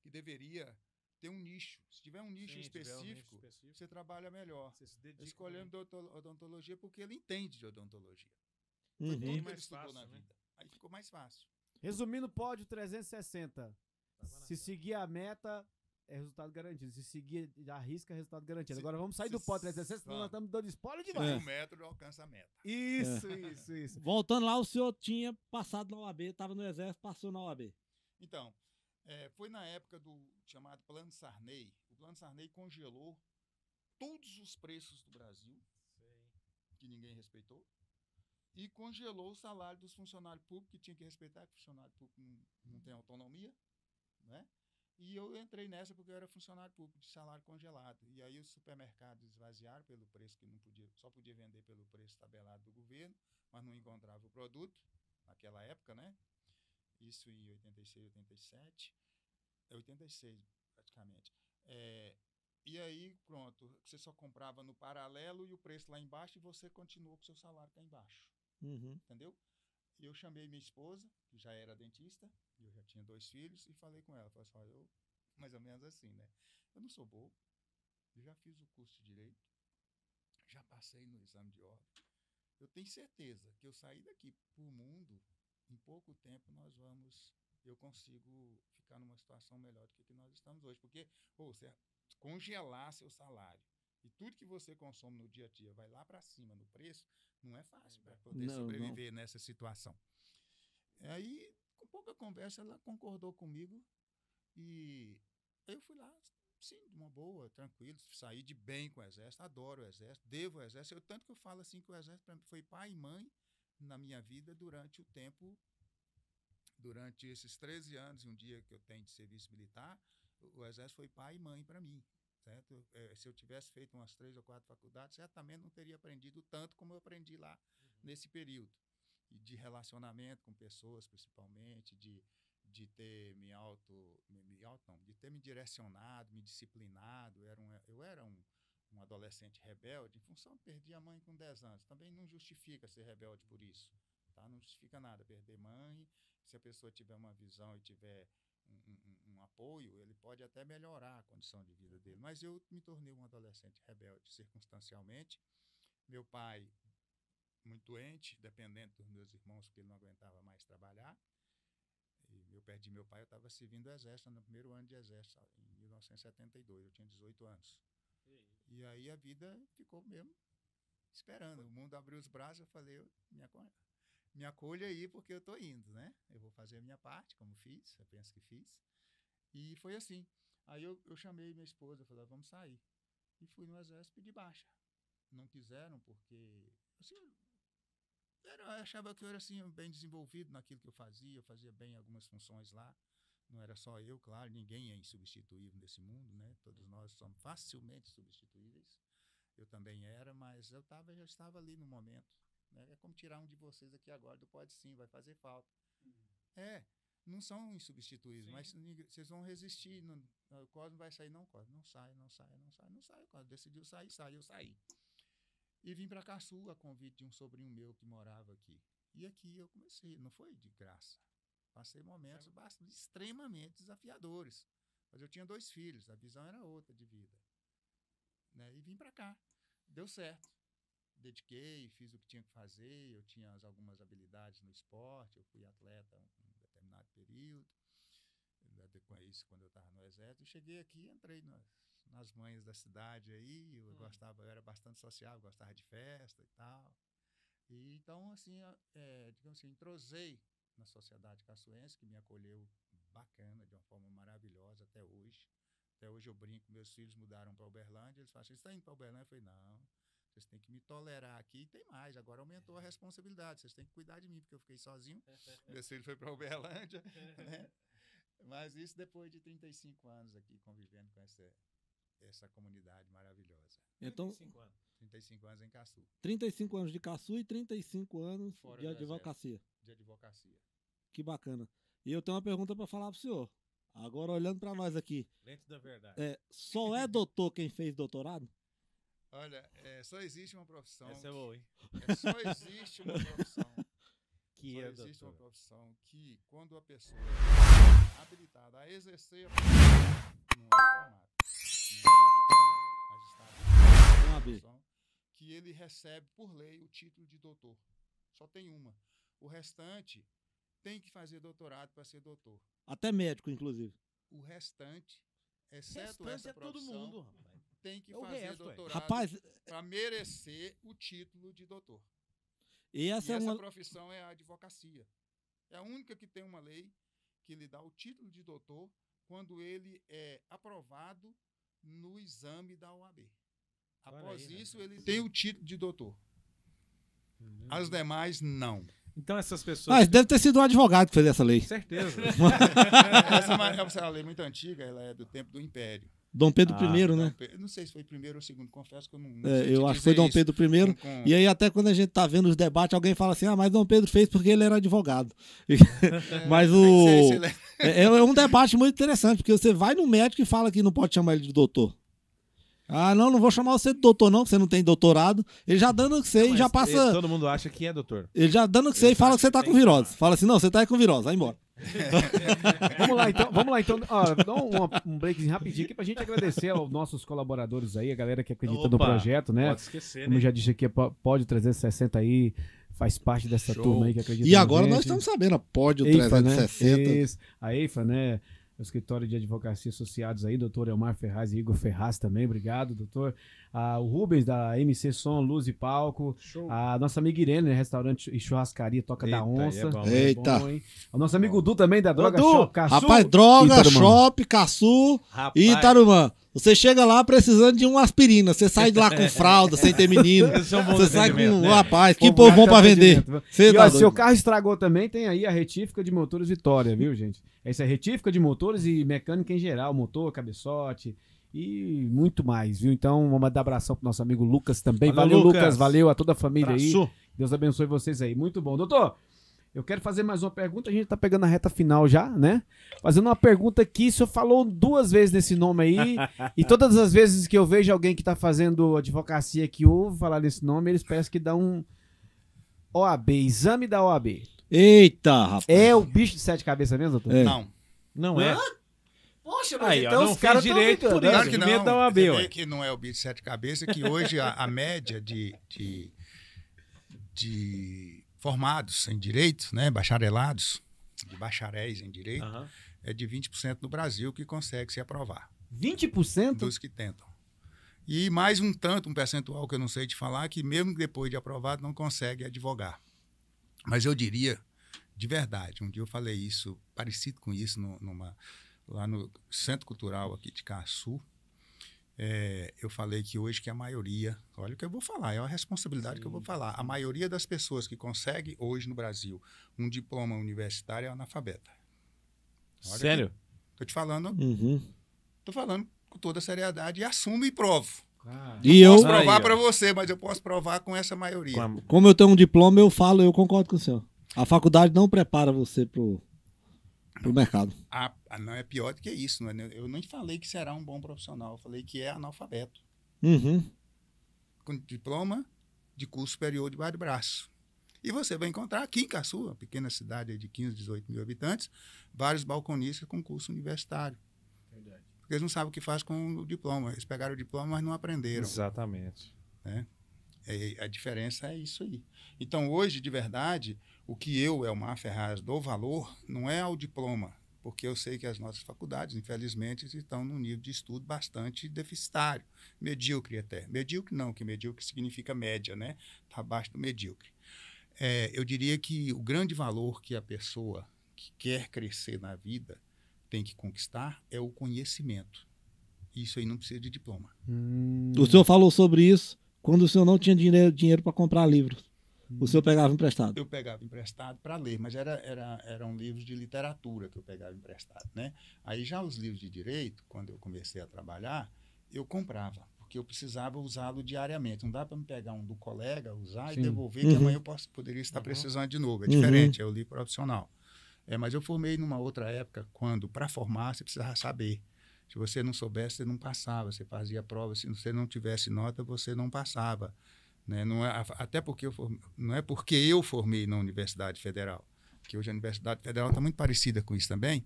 que deveria ter um nicho. Se tiver um nicho específico, você trabalha melhor. Escolhendo odontologia porque ele entende de odontologia. Foi tudo que ele estudou na vida. Aí ficou mais fácil. Resumindo, pódio 360. Se seguir a meta, é resultado garantido. Se seguir a risca, é resultado garantido. Agora vamos sair do pódio 360, senão nós estamos dando spoiler demais. O método alcança a meta. Isso. Voltando lá, o senhor tinha passado na OAB, estava no Exército, passou na OAB. Então, foi na época do chamado Plano Sarney. O Plano Sarney congelou todos os preços do Brasil, que ninguém respeitou, e congelou o salário dos funcionários públicos, que tinha que respeitar, que o funcionário público não tem autonomia, né? E eu entrei nessa porque eu era funcionário público de salário congelado. E aí os supermercados esvaziaram pelo preço que não podia, só podia vender pelo preço tabelado do governo, mas não encontrava o produto naquela época, né? Isso em 86, 87, 86 praticamente. E aí, pronto, você só comprava no paralelo e o preço lá embaixo e você continuou com o seu salário cá embaixo. Entendeu? E eu chamei minha esposa, que já era dentista, eu já tinha 2 filhos, e falei com ela, falei assim, eu, mais ou menos assim, né? Eu não sou bobo, eu já fiz o curso de Direito, já passei no exame de ordem, eu tenho certeza que eu sair daqui pro mundo, em pouco tempo eu consigo ficar numa situação melhor do que nós estamos hoje, porque você congelar seu salário e tudo que você consome no dia a dia vai lá para cima no preço, não é fácil para poder sobreviver nessa situação. Aí, com pouca conversa, ela concordou comigo e eu fui lá, sim, de uma boa, tranquilo, saí de bem com o Exército, adoro o Exército, devo o Exército, tanto que eu falo assim que o Exército pra mim foi pai e mãe na minha vida durante esses 13 anos e um dia que eu tenho de serviço militar, o Exército foi pai e mãe para mim. Certo? Se eu tivesse feito umas 3 ou 4 faculdades, certamente não teria aprendido tanto como eu aprendi lá nesse período. E de relacionamento com pessoas, principalmente, de ter de ter me direcionado, me disciplinado. Eu era um adolescente rebelde, em função de perder a mãe com 10 anos. Também não justifica ser rebelde por isso. Tá? Não justifica nada perder mãe. Se a pessoa tiver uma visão e tiver um apoio, ele pode até melhorar a condição de vida dele. Mas eu me tornei um adolescente rebelde circunstancialmente. Meu pai, muito doente, dependente dos meus irmãos, porque ele não aguentava mais trabalhar. eu perdi meu pai, eu estava servindo o exército, no primeiro ano de exército, em 1972, eu tinha 18 anos. E aí a vida ficou mesmo esperando. O mundo abriu os braços, eu falei, me acolha aí porque eu estou indo, né? Eu vou fazer a minha parte, como fiz, eu penso que fiz. E foi assim. Aí eu chamei minha esposa, falei, vamos sair. E fui no exército pedir baixa. Não quiseram porque, assim, eu achava que eu era assim, bem desenvolvido naquilo que eu fazia bem algumas funções lá. Não era só eu, claro, ninguém é insubstituível nesse mundo, né? Todos nós somos facilmente substituíveis. Eu também era, mas já estava ali no momento. Né? É como tirar um de vocês aqui agora do Pode Sim, vai fazer falta. Não são insubstituíveis, mas vocês vão resistir. O Cosmo vai sair, não, Cosmo, não sai. O Cosmo decidiu sair, eu saí. E vim para Caçu, a convite de um sobrinho meu que morava aqui. E aqui eu comecei, não foi de graça. Passei momentos extremamente desafiadores. Mas eu tinha 2 filhos, a visão era outra de vida. Né? E vim para cá. Deu certo. Dediquei, fiz o que tinha que fazer. Eu tinha algumas habilidades no esporte. Eu fui atleta um determinado período. Com isso, quando eu estava no exército. Cheguei aqui, entrei nas manhas da cidade aí. Eu era bastante sociável, gostava de festa e tal. E então, assim, digamos assim, entrosei na sociedade caçuense, que me acolheu bacana, de uma forma maravilhosa até hoje. Até hoje eu brinco, meus filhos mudaram para Uberlândia, eles falam, você está indo para Uberlândia? Eu falei, não, vocês têm que me tolerar aqui e tem mais, agora aumentou a responsabilidade, vocês têm que cuidar de mim, porque eu fiquei sozinho, meus filhos foram para Uberlândia, né? Mas isso depois de 35 anos aqui, convivendo com essa comunidade maravilhosa. Então, 35 anos em Caçu. 35 anos de Caçu e 35 anos fora de advocacia. De advocacia. Que bacana. E eu tenho uma pergunta para falar pro senhor. Agora, olhando para nós aqui. Lente da verdade. Só é doutor quem fez doutorado? Olha, só existe uma profissão. Essa é boa, hein? Só existe uma profissão. Existe uma profissão que, quando a pessoa é habilitada a exercer a profissão, não é formado. Não é profissão, que ele recebe, por lei, o título de doutor. Só tem uma. O restante tem que fazer doutorado para ser doutor. Até médico, inclusive. O restante, exceto essa profissão, todo mundo, rapaz. Tem que fazer doutorado para merecer o título de doutor. E essa profissão é a advocacia. É a única que tem uma lei que lhe dá o título de doutor quando ele é aprovado no exame da OAB. Após isso, ele tem o título de doutor. As demais, não. Então essas pessoas... Mas deve ter sido um advogado que fez essa lei. Certeza. Essa é uma lei muito antiga, ela é do tempo do Império. Dom Pedro I, né? Não sei se foi primeiro ou segundo, confesso que eu não eu acho que foi Dom Pedro I. E aí até quando a gente tá vendo os debates, alguém fala assim, mas Dom Pedro fez porque ele era advogado. Mas é um debate muito interessante, porque você vai no médico e fala que não pode chamar ele de doutor. Não vou chamar você de doutor não, que você não tem doutorado. Ele já dando que você e já passa... Todo mundo acha que é doutor. Ele já dando que você e fala que você tá com virose. Fala assim, não, você tá com virose, vai embora. Vamos lá então. Dá um breakzinho rapidinho aqui pra gente agradecer aos nossos colaboradores aí, a galera que acredita no projeto, né? Pode esquecer, como já disse aqui, Pódio 360 aí faz parte dessa turma aí que acredita. E agora nós estamos sabendo, a Pódio 360. Né? Isso, a EIFA, né? O escritório de advocacia associados aí, doutor Elmar Ferraz e Igor Ferraz também, obrigado, doutor. O Rubens, da MC Som, Luz e Palco. Show. A nossa amiga Irene, né, restaurante e churrascaria Toca da Onça. Eita. Bom, o nosso amigo Du também, da Droga Shop Caçu. Rapaz, Droga Shop Caçu e Itarumã. Você chega lá precisando de uma aspirina. Você sai de lá com fralda, sem ter menino. Você sai com um rapaz. Que povo bom pra vender. Se o carro estragou também, tem aí a retífica de motores Vitória, viu, gente? Essa é retífica de motores e mecânica em geral. Motor, cabeçote e muito mais, viu? Então, vamos dar abração pro nosso amigo Lucas também. Valeu, Lucas. Valeu a toda a família aí. Deus abençoe vocês aí. Muito bom. Doutor, eu quero fazer mais uma pergunta, a gente tá pegando a reta final já, né? Fazendo uma pergunta que o senhor falou 2 vezes nesse nome aí, e todas as vezes que eu vejo alguém que tá fazendo advocacia que ouve falar desse nome, eles parecem que dá um OAB, exame da OAB. Eita, rapaz. É o bicho de 7 cabeças mesmo, doutor? Não. Não é? Poxa, mas aí, então não os caras fez direito por isso. Claro que medo da não. OAB, Você vê que não é o bicho de 7 cabeças, que hoje a média de formados em direito, né, bacharelados, de bacharéis em direito, é de 20% no Brasil que consegue se aprovar. 20%? Dos que tentam. E mais um percentual que eu não sei te falar, que mesmo depois de aprovado não consegue advogar. Mas eu diria, de verdade, um dia eu falei isso, parecido com isso, lá no Centro Cultural aqui de Caçu, eu falei que hoje que a maioria, olha o que eu vou falar, é uma responsabilidade que eu vou falar, a maioria das pessoas que consegue hoje no Brasil um diploma universitário é analfabeta. Olha. Sério? Estou te falando, estou falando com toda a seriedade e assumo e provo. E eu posso provar para você, mas eu posso provar com essa maioria. Como eu tenho um diploma, eu concordo com o senhor. A faculdade não prepara você pro mercado. Não é pior do que isso. Eu nem falei que será um bom profissional. Eu falei que é analfabeto. Com diploma de curso superior debaixo do braço. E você vai encontrar aqui em Caçu, uma pequena cidade de 15, 18 mil habitantes, vários balconistas com curso universitário. Verdade. Porque eles não sabem o que faz com o diploma. Eles pegaram o diploma, mas não aprenderam. Exatamente. Né? A diferença é isso aí. Então, hoje, de verdade, o que eu, Elmar Ferraz, dou valor não é ao diploma, porque eu sei que as nossas faculdades, infelizmente, estão num nível de estudo bastante deficitário, medíocre até. Medíocre não, que medíocre significa média, né? Está abaixo do medíocre. Eu diria que o grande valor que a pessoa que quer crescer na vida tem que conquistar é o conhecimento. Isso aí não precisa de diploma. O senhor falou sobre isso quando o senhor não tinha dinheiro para comprar livros. O senhor pegava emprestado? Eu pegava emprestado para ler, mas eram livros de literatura que eu pegava emprestado, né? Aí já os livros de direito, quando eu comecei a trabalhar, eu comprava, porque eu precisava usá-lo diariamente. Não dá para me pegar um do colega, usar e devolver, que amanhã eu poderia estar precisando de novo. É diferente, é o livro profissional. Mas eu formei numa outra época, quando para formar você precisava saber. Se você não soubesse, você não passava, você fazia prova, se você não tivesse nota, você não passava. Né? Até porque não é porque eu formei na Universidade Federal, que hoje a Universidade Federal está muito parecida com isso também,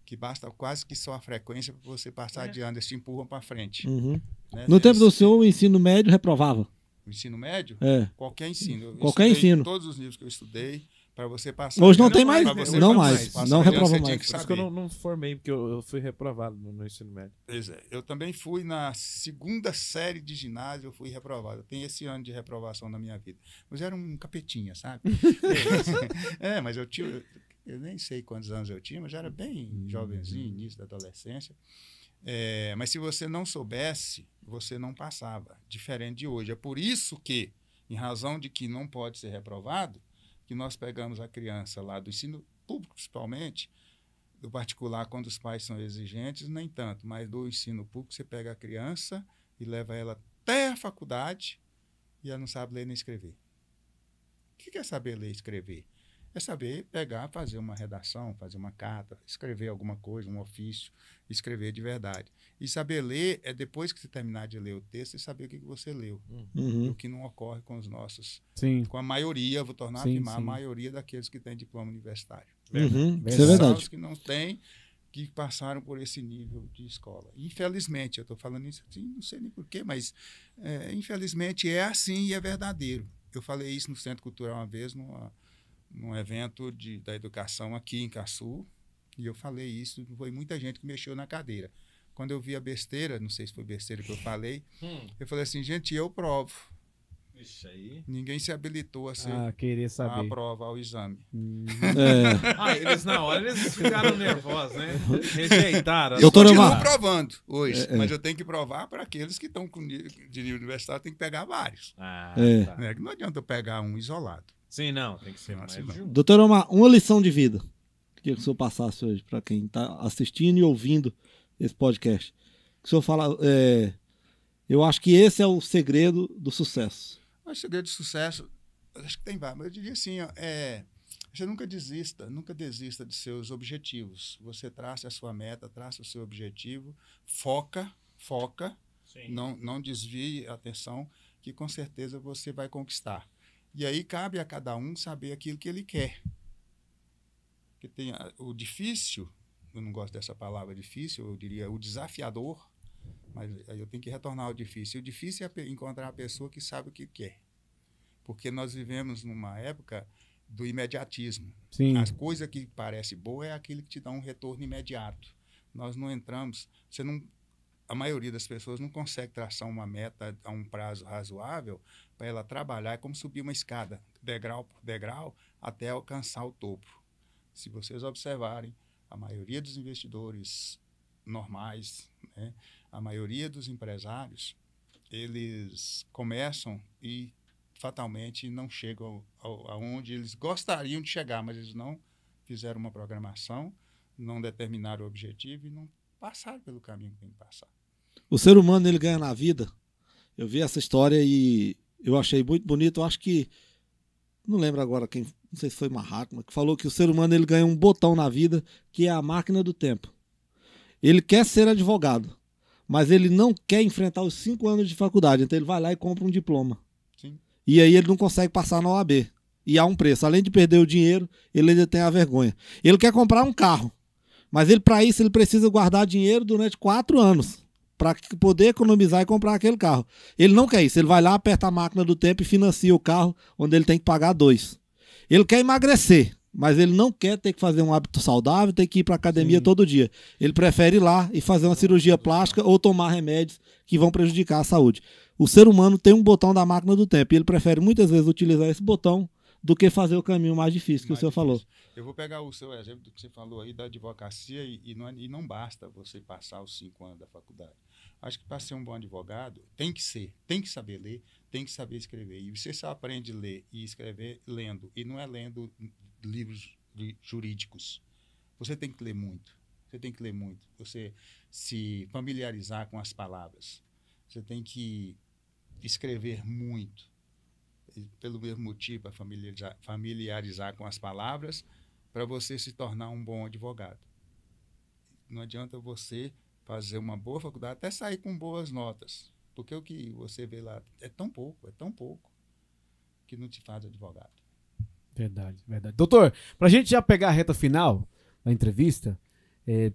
que basta quase que só a frequência para você passar de ano, eles te empurram para frente. Né? No tempo do senhor, o ensino médio reprovava? O ensino médio? Qualquer ensino. Qualquer ensino. Todos os níveis que eu estudei, para você passar. Hoje não tem mais, não reprova mais. Por isso que eu não formei, porque eu fui reprovado no ensino médio. Pois é, eu também fui na segunda série de ginásio, eu fui reprovado. Eu tenho esse ano de reprovação na minha vida. Mas era um capetinha, sabe? Mas eu nem sei quantos anos eu tinha, mas já era bem jovenzinho, início da adolescência. Mas se você não soubesse, você não passava. Diferente de hoje. É por isso que, em razão de que não pode ser reprovado, que nós pegamos a criança lá do ensino público, principalmente, do particular, quando os pais são exigentes, nem tanto, mas do ensino público, você pega a criança e leva ela até a faculdade e ela não sabe ler nem escrever. O que é saber ler e escrever? É saber pegar, fazer uma redação, fazer uma carta, escrever alguma coisa, um ofício, escrever de verdade. E saber ler é depois que você terminar de ler o texto e saber o que você leu. O que não ocorre com os nossos, com a maioria, vou tornar a afirmar, a maioria daqueles que têm diploma universitário. Isso é verdade. Os que não têm, que passaram por esse nível de escola. Infelizmente, eu estou falando isso assim, não sei nem porquê, mas infelizmente é assim e é verdadeiro. Eu falei isso no Centro Cultural uma vez, num evento da educação aqui em Caçu, e eu falei isso, foi muita gente que mexeu na cadeira. Quando eu vi a besteira, não sei se foi besteira que eu falei, eu falei assim, gente, eu provo. Isso aí. Ninguém se habilitou a querer saber. a prova, ao exame. Eles na hora eles ficaram nervosos, né? Rejeitaram. Eu continuo provando hoje, mas eu tenho que provar para aqueles que estão de nível universitário, tem que pegar vários. Não adianta eu pegar um isolado. Sim, não, tem que ser mais. Doutor Omar, uma lição de vida que o senhor passasse hoje para quem está assistindo e ouvindo esse podcast. Que o senhor fala, eu acho que esse é o segredo do sucesso. O segredo do sucesso, acho que tem vários, mas eu diria assim, você nunca desista de seus objetivos. Você traça a sua meta, traça o seu objetivo, foca, não desvie a atenção, que com certeza você vai conquistar. E aí cabe a cada um saber aquilo que ele quer. Porque tem o difícil, eu não gosto dessa palavra difícil, eu diria o desafiador, mas aí eu tenho que retornar ao difícil. O difícil é encontrar a pessoa que sabe o que quer. Porque nós vivemos numa época do imediatismo. Sim. As coisas que parecem boas é aquilo que te dá um retorno imediato. Nós não entramos, a maioria das pessoas não consegue traçar uma meta a um prazo razoável para ela trabalhar. É como subir uma escada, degrau por degrau, até alcançar o topo. Se vocês observarem, a maioria dos investidores normais, né, a maioria dos empresários, eles começam e fatalmente não chegam aonde eles gostariam de chegar, mas eles não fizeram uma programação, não determinaram o objetivo e não passaram pelo caminho que tem que passar. O ser humano, ele ganha na vida. Eu vi essa história e eu achei muito bonito. Eu acho que, não lembro agora quem, não sei se foi Mahatma, que falou que o ser humano ele ganha um botão na vida, que é a máquina do tempo. Ele quer ser advogado, mas ele não quer enfrentar os 5 anos de faculdade, então ele vai lá e compra um diploma. Sim. E aí ele não consegue passar na OAB. E há um preço. Além de perder o dinheiro, ele ainda tem a vergonha. Ele quer comprar um carro, mas para isso ele precisa guardar dinheiro durante 4 anos para poder economizar e comprar aquele carro. Ele não quer isso. Ele vai lá, aperta a máquina do tempo e financia o carro, onde ele tem que pagar 2. Ele quer emagrecer, mas ele não quer ter que fazer um hábito saudável, ter que ir para a academia todo dia. Ele prefere ir lá e fazer uma cirurgia plástica ou tomar remédios que vão prejudicar a saúde. O ser humano tem um botão da máquina do tempo e ele prefere muitas vezes utilizar esse botão do que fazer o caminho mais difícil que o senhor falou. Eu vou pegar o seu exemplo do que você falou aí da advocacia e não basta você passar os 5 anos da faculdade. Acho que para ser um bom advogado, tem que saber ler, tem que saber escrever. E você só aprende a ler e escrever lendo, e não é lendo livros jurídicos. Você tem que ler muito, você se familiarizar com as palavras, você tem que escrever muito, pelo mesmo motivo, para familiarizar com as palavras, para você se tornar um bom advogado. Não adianta você fazer uma boa faculdade, até sair com boas notas, porque o que você vê lá é tão pouco, que não te faz advogado. Verdade, verdade. Doutor, pra gente já pegar a reta final da entrevista,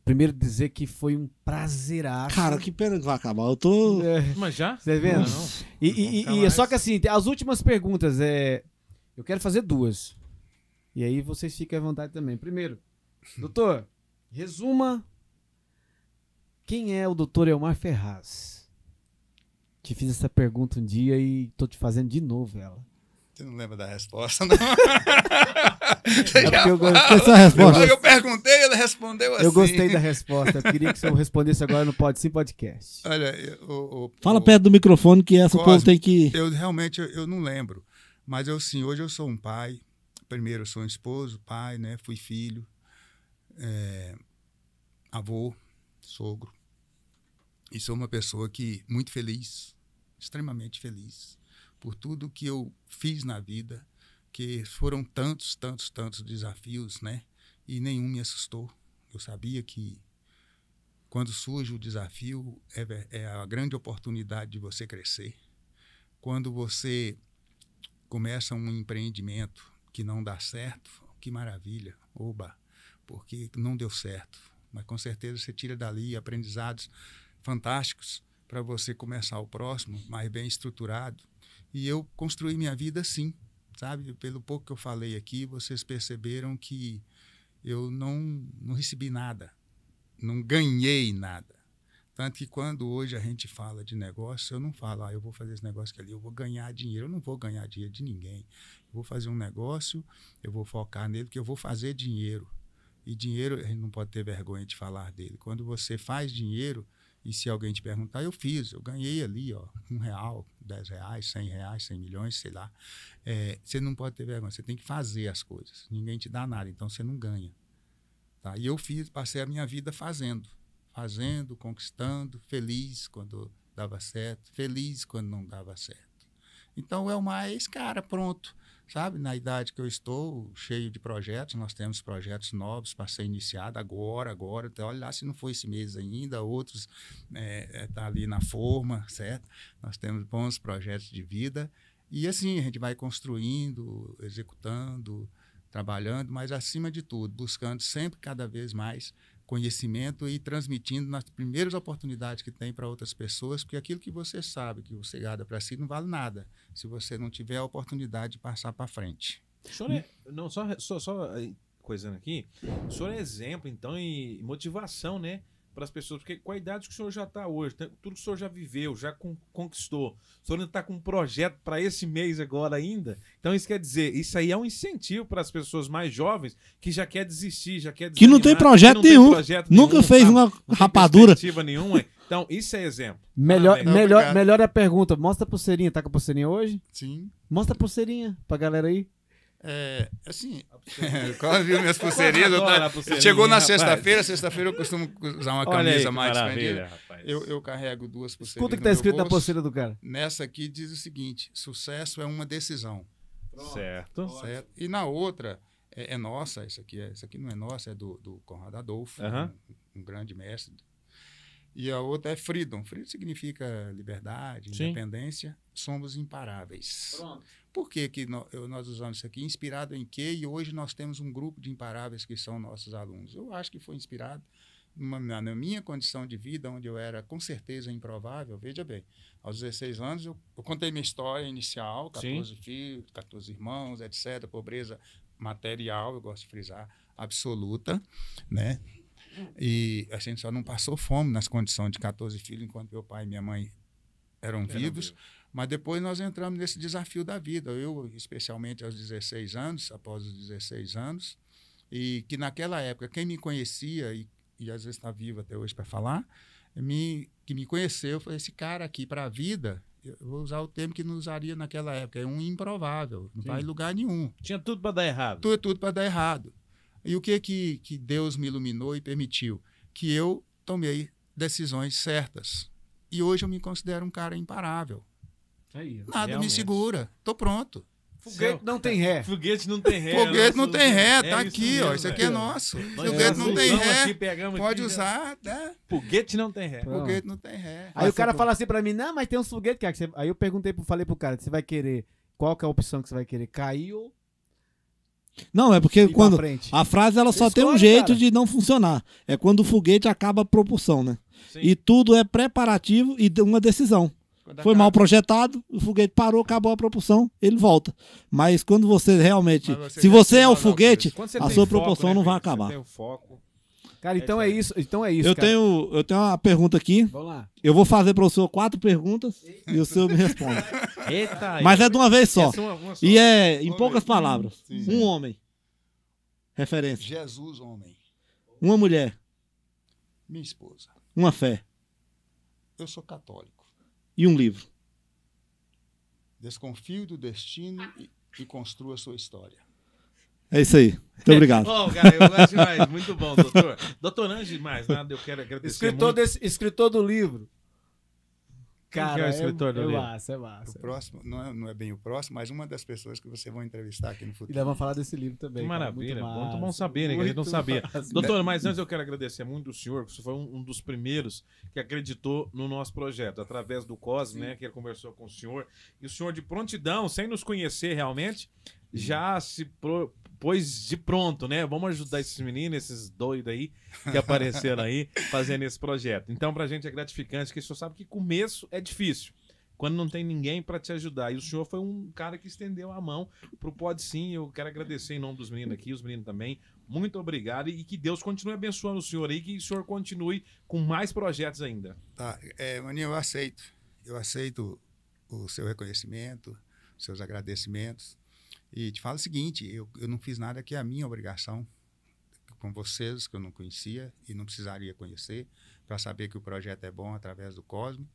primeiro dizer que foi um prazeraço. Cara, que pena que vai acabar. Eu tô... Mas já? Você vendo? Não. E só que assim, as últimas perguntas, eu quero fazer 2. E aí vocês fiquem à vontade também. Primeiro, doutor, resuma quem é o doutor Elmar Ferraz. Te fiz essa pergunta um dia e tô te fazendo de novo ela. Você não lembra da resposta, não? Eu perguntei, ele respondeu assim. Eu gostei da resposta. Eu queria que você respondesse agora no Pode Sim Podcast. Olha, fala perto do microfone que essa povo tem que... Eu realmente não lembro. Mas hoje eu sou um pai. Primeiro eu sou um esposo, pai, né? Fui filho, avô, sogro. E sou uma pessoa muito feliz, extremamente feliz, por tudo que eu fiz na vida, que foram tantos desafios, né? E nenhum me assustou. Eu sabia que quando surge o desafio é a grande oportunidade de você crescer. Quando você começa um empreendimento que não dá certo, que maravilha, oba, porque não deu certo. Mas com certeza você tira dali aprendizados fantásticos para você começar o próximo, mais bem estruturado. E eu construí minha vida assim, sabe? Pelo pouco que eu falei aqui, vocês perceberam que eu não recebi nada, não ganhei nada. Tanto que quando hoje a gente fala de negócio, eu não falo, eu vou fazer esse negócio ali, eu vou ganhar dinheiro. Eu não vou ganhar dinheiro de ninguém. Eu vou fazer um negócio, eu vou focar nele, porque eu vou fazer dinheiro. E dinheiro, a gente não pode ter vergonha de falar dele. Quando você faz dinheiro, e se alguém te perguntar, eu ganhei ali, ó, R$1, R$10, R$100, 100 milhões, sei lá. Você não pode ter vergonha, você tem que fazer as coisas. Ninguém te dá nada, então você não ganha. Tá? E eu passei a minha vida fazendo, conquistando, feliz quando dava certo, feliz quando não dava certo. Então é esse cara, pronto. Sabe, na idade que eu estou, cheio de projetos, nós temos projetos novos para ser iniciado agora, então, olha lá se não foi esse mês ainda, outros tá ali na forma, certo? Nós temos bons projetos de vida e assim a gente vai construindo, executando, trabalhando, mas acima de tudo, buscando sempre cada vez mais conhecimento e transmitindo nas primeiras oportunidades que tem para outras pessoas, porque aquilo que você sabe, que você guarda para si, não vale nada se você não tiver a oportunidade de passar para frente. O senhor não, só coisando aqui, o senhor é exemplo, então, e motivação, né? Para as pessoas, porque com a idade que o senhor já está hoje, tudo que o senhor já viveu, já conquistou, o senhor ainda está com um projeto para esse mês agora ainda, então isso quer dizer, isso aí é um incentivo para as pessoas mais jovens que já quer desistir, já quer que não tem projeto nenhum, nunca fez uma rapadura. Nenhuma. Então, isso é exemplo. Melhor é a pergunta, mostra a pulseirinha, tá com a pulseirinha hoje? Sim. Mostra a pulseirinha pra galera aí. Assim, quando viu minhas pulseirinhas, chegou na sexta-feira eu costumo usar uma camisa mais expandida. Eu carrego 2 pulseirinhas. Escuta o que tá escrito na pulseira do cara. Nessa aqui diz o seguinte: sucesso é uma decisão. Certo. E na outra, é nossa, essa aqui não é nossa, é do Conrado Adolfo, um grande mestre. E a outra é freedom. Freedom significa liberdade, independência. Somos imparáveis. Pronto. Por que nós usamos isso aqui? Inspirado em quê? E hoje nós temos um grupo de imparáveis que são nossos alunos. Eu acho que foi inspirado na minha condição de vida, onde eu era, com certeza, improvável. Veja bem, aos 16 anos, eu contei minha história inicial, 14 filhos, 14 irmãos, etc. Pobreza material, eu gosto de frisar, absoluta, né? E a gente só não passou fome nas condições de 14 filhos, enquanto meu pai e minha mãe eram vivos. Mas depois nós entramos nesse desafio da vida. Eu, especialmente aos 16 anos, após os 16 anos, e que naquela época, quem me conhecia, e às vezes está vivo até hoje para falar, que me conheceu, foi esse cara aqui para a vida. Eu vou usar o termo que não usaria naquela época, é um improvável, não vai em lugar nenhum. Tinha tudo para dar errado. Tudo para dar errado. E o que Deus me iluminou e permitiu? Que eu tomei decisões certas. E hoje eu me considero um cara imparável. Aí, nada realmente me segura. Tô pronto. Foguete não tem ré. Foguete não tem ré. Foguete não tem ré. Tá aqui, mesmo, ó. Isso aqui é nosso. Foguete não tem ré. Aqui, pode usar, né? Foguete não tem ré. Foguete não tem ré. Aí o cara fala assim pra mim, não, mas tem uns foguetes, cara. Aí eu falei pro cara, você vai querer, qual que é a opção que você vai querer? Cair ou... Não, é porque quando a frase ela só tem um jeito de não funcionar. É quando o foguete acaba a propulsão, né? Sim. E tudo é preparativo e uma decisão. Foi mal projetado, o foguete parou, acabou a propulsão, ele volta. Mas quando você realmente... se você é o foguete, a sua propulsão não vai acabar. Você tem o foco. Cara, então é isso. Eu tenho uma pergunta aqui. Vamos lá. Eu vou fazer para o senhor 4 perguntas e o senhor me responde. Eita, mas é de uma vez só. Uma e é em poucas palavras. Sim. Um homem. Referência. Jesus, homem. Uma mulher. Minha esposa. Uma fé. Eu sou católico. E um livro. Desconfio do destino e construa sua história. É isso aí. Muito obrigado. Bom, cara, eu gosto demais. Muito bom, doutor. Doutor, antes de mais nada, eu quero agradecer escritor do livro. Cara, quem é o escritor do livro? É massa. O próximo, não é bem o próximo, mas uma das pessoas que você vai entrevistar aqui no futuro. E nós vamos falar desse livro também. Que maravilha. Muito bom saber, né? Que a gente não sabia. Doutor, mas antes eu quero agradecer muito o senhor, que você foi um dos primeiros que acreditou no nosso projeto, através do Cosme, né? Que ele conversou com o senhor. E o senhor, de prontidão, sem nos conhecer realmente, já se pôs de pronto, né? Vamos ajudar esses meninos, esses doidos aí que apareceram aí fazendo esse projeto. Então, pra gente é gratificante, porque o senhor sabe que começo é difícil, quando não tem ninguém para te ajudar. E o senhor foi um cara que estendeu a mão pro Pode Sim. Eu quero agradecer em nome dos meninos aqui, os meninos também. Muito obrigado e que Deus continue abençoando o senhor aí, que o senhor continue com mais projetos ainda. Tá, Maninho, eu aceito. Eu aceito o seu reconhecimento, os seus agradecimentos. E te falo o seguinte, eu não fiz nada que é a minha obrigação com vocês, que eu não conhecia e não precisaria conhecer, para saber que o projeto é bom através do Cosme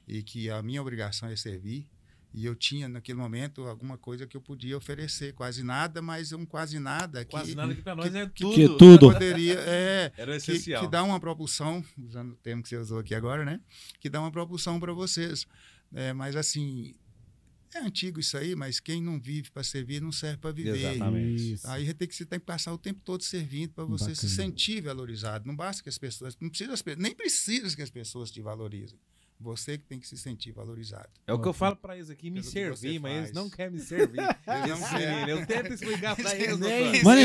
e que a minha obrigação é servir. E eu tinha, naquele momento, alguma coisa que eu podia oferecer. Quase nada, mas um quase nada. Quase nada que para nós é tudo. Que tudo. Poderia, era essencial. Que dá uma propulsão, usando o termo que você usou aqui agora, né? Que dá uma propulsão para vocês. Mas assim... É antigo isso aí, mas quem não vive para servir não serve para viver. Exatamente. Aí você tem que passar o tempo todo servindo para você se sentir valorizado. Não basta que as pessoas... nem precisa que as pessoas te valorizem. Você que tem que se sentir valorizado. É o que eu falo para eles aqui, me servir, mas eles não querem me servir. Eles não querem. Eu tento explicar para eles. Mano,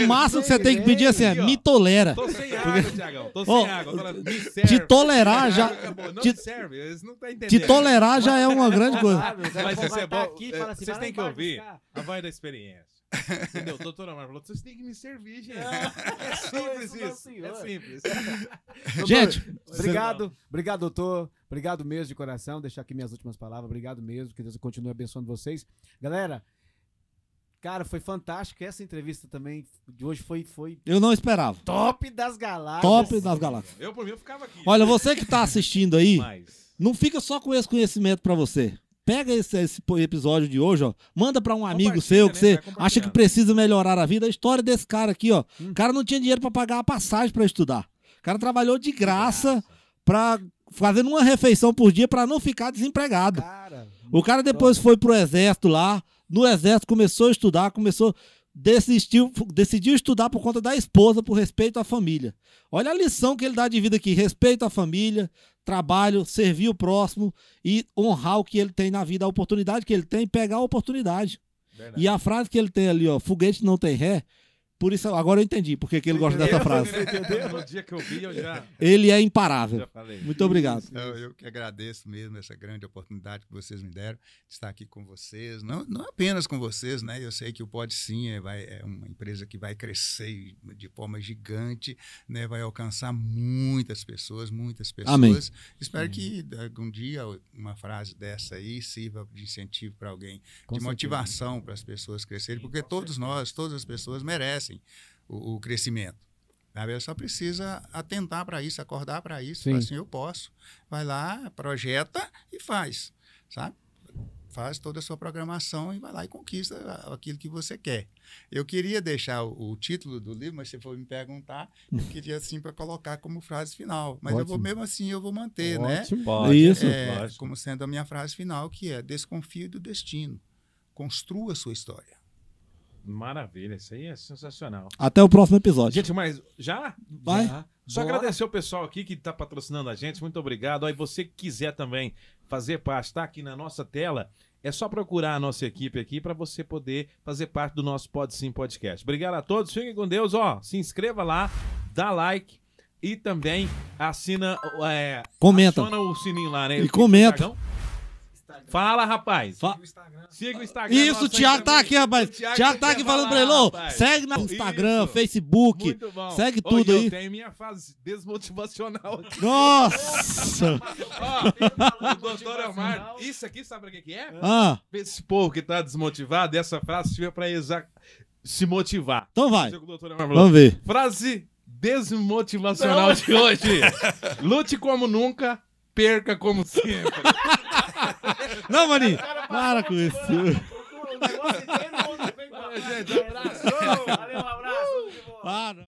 o máximo que você tem que pedir assim é me tolera. Tô sem água, Tiagão. Tô sem água. Me serve. Te tolerar já... Não serve, eles não estão entendendo. Te tolerar já é uma grande coisa. Mas isso é bom. Vocês têm que ouvir a voz da experiência. Entendeu? Doutor Omar falou, vocês têm que me servir, gente. É simples isso. É simples. Gente, obrigado, doutor. Obrigado mesmo de coração. Deixar aqui minhas últimas palavras. Obrigado mesmo. Que Deus continue abençoando vocês. Galera, cara, foi fantástico. Essa entrevista também de hoje foi eu não esperava. Top das galáxias. Top das galáxias. Eu, por mim, eu ficava aqui. Olha, você que tá assistindo aí, não fica só com esse conhecimento pra você. Pega esse episódio de hoje, ó, manda pra um amigo seu que você acha que precisa melhorar a vida. A história desse cara aqui, ó. O cara não tinha dinheiro pra pagar a passagem pra estudar. O cara trabalhou de graça fazendo uma refeição por dia pra não ficar desempregado. O cara depois foi pro exército lá. No exército começou a estudar, decidiu estudar por conta da esposa, por respeito à família. Olha a lição que ele dá de vida aqui: respeito à família, trabalho, servir o próximo e honrar o que ele tem na vida, a oportunidade que ele tem, pegar a oportunidade. Verdade. E a frase que ele tem ali, ó, foguete não tem ré. Por isso, agora eu entendi porque que ele gosta dessa frase. No dia que eu vi, eu já... Ele é imparável. Muito obrigado. Eu que agradeço mesmo essa grande oportunidade que vocês me deram de estar aqui com vocês. Não apenas com vocês, né? Eu sei que o Pode Sim é uma empresa que vai crescer de forma gigante, né? Vai alcançar muitas pessoas. Amém. Espero que algum dia uma frase dessa aí sirva de incentivo para alguém, de motivação para as pessoas crescerem, porque todas as pessoas merecem o crescimento. Ela só precisa atentar para isso, acordar para isso, falar assim, eu posso. Vai lá, projeta e faz, sabe? Faz toda a sua programação e vai lá e conquista aquilo que você quer. Eu queria deixar o título do livro, mas se for me perguntar, eu queria assim para colocar como frase final. Mas mesmo assim eu vou manter, né? Isso. Como sendo a minha frase final, que é: desconfie do destino, construa a sua história. Maravilha, isso aí é sensacional. Até o próximo episódio. Gente, mas já? Vai. Só agradecer o pessoal aqui que está patrocinando a gente, muito obrigado. Aí você que quiser também fazer parte, está aqui na nossa tela, é só procurar a nossa equipe aqui para você poder fazer parte do nosso Pode Sim Podcast. Obrigado a todos, fiquem com Deus, ó, se inscreva lá, dá like e também comenta. Aciona o sininho lá, né? E comenta. Fala, rapaz. Siga o Instagram. Isso, o Thiago tá aqui, rapaz. O Thiago tá aqui falando pra ele, segue no Instagram, Facebook. Muito bom. Segue tudo aí. Eu tenho minha fase desmotivacional aqui. Nossa! O doutor Omar, isso aqui sabe o que é? Esse povo que tá desmotivado, essa frase serve pra se motivar. Então vai. Vamos ver. Frase desmotivacional de hoje. Lute como nunca, perca como sempre. Não, maninho, para com isso. Gente, abraço. Valeu, um abraço. Para.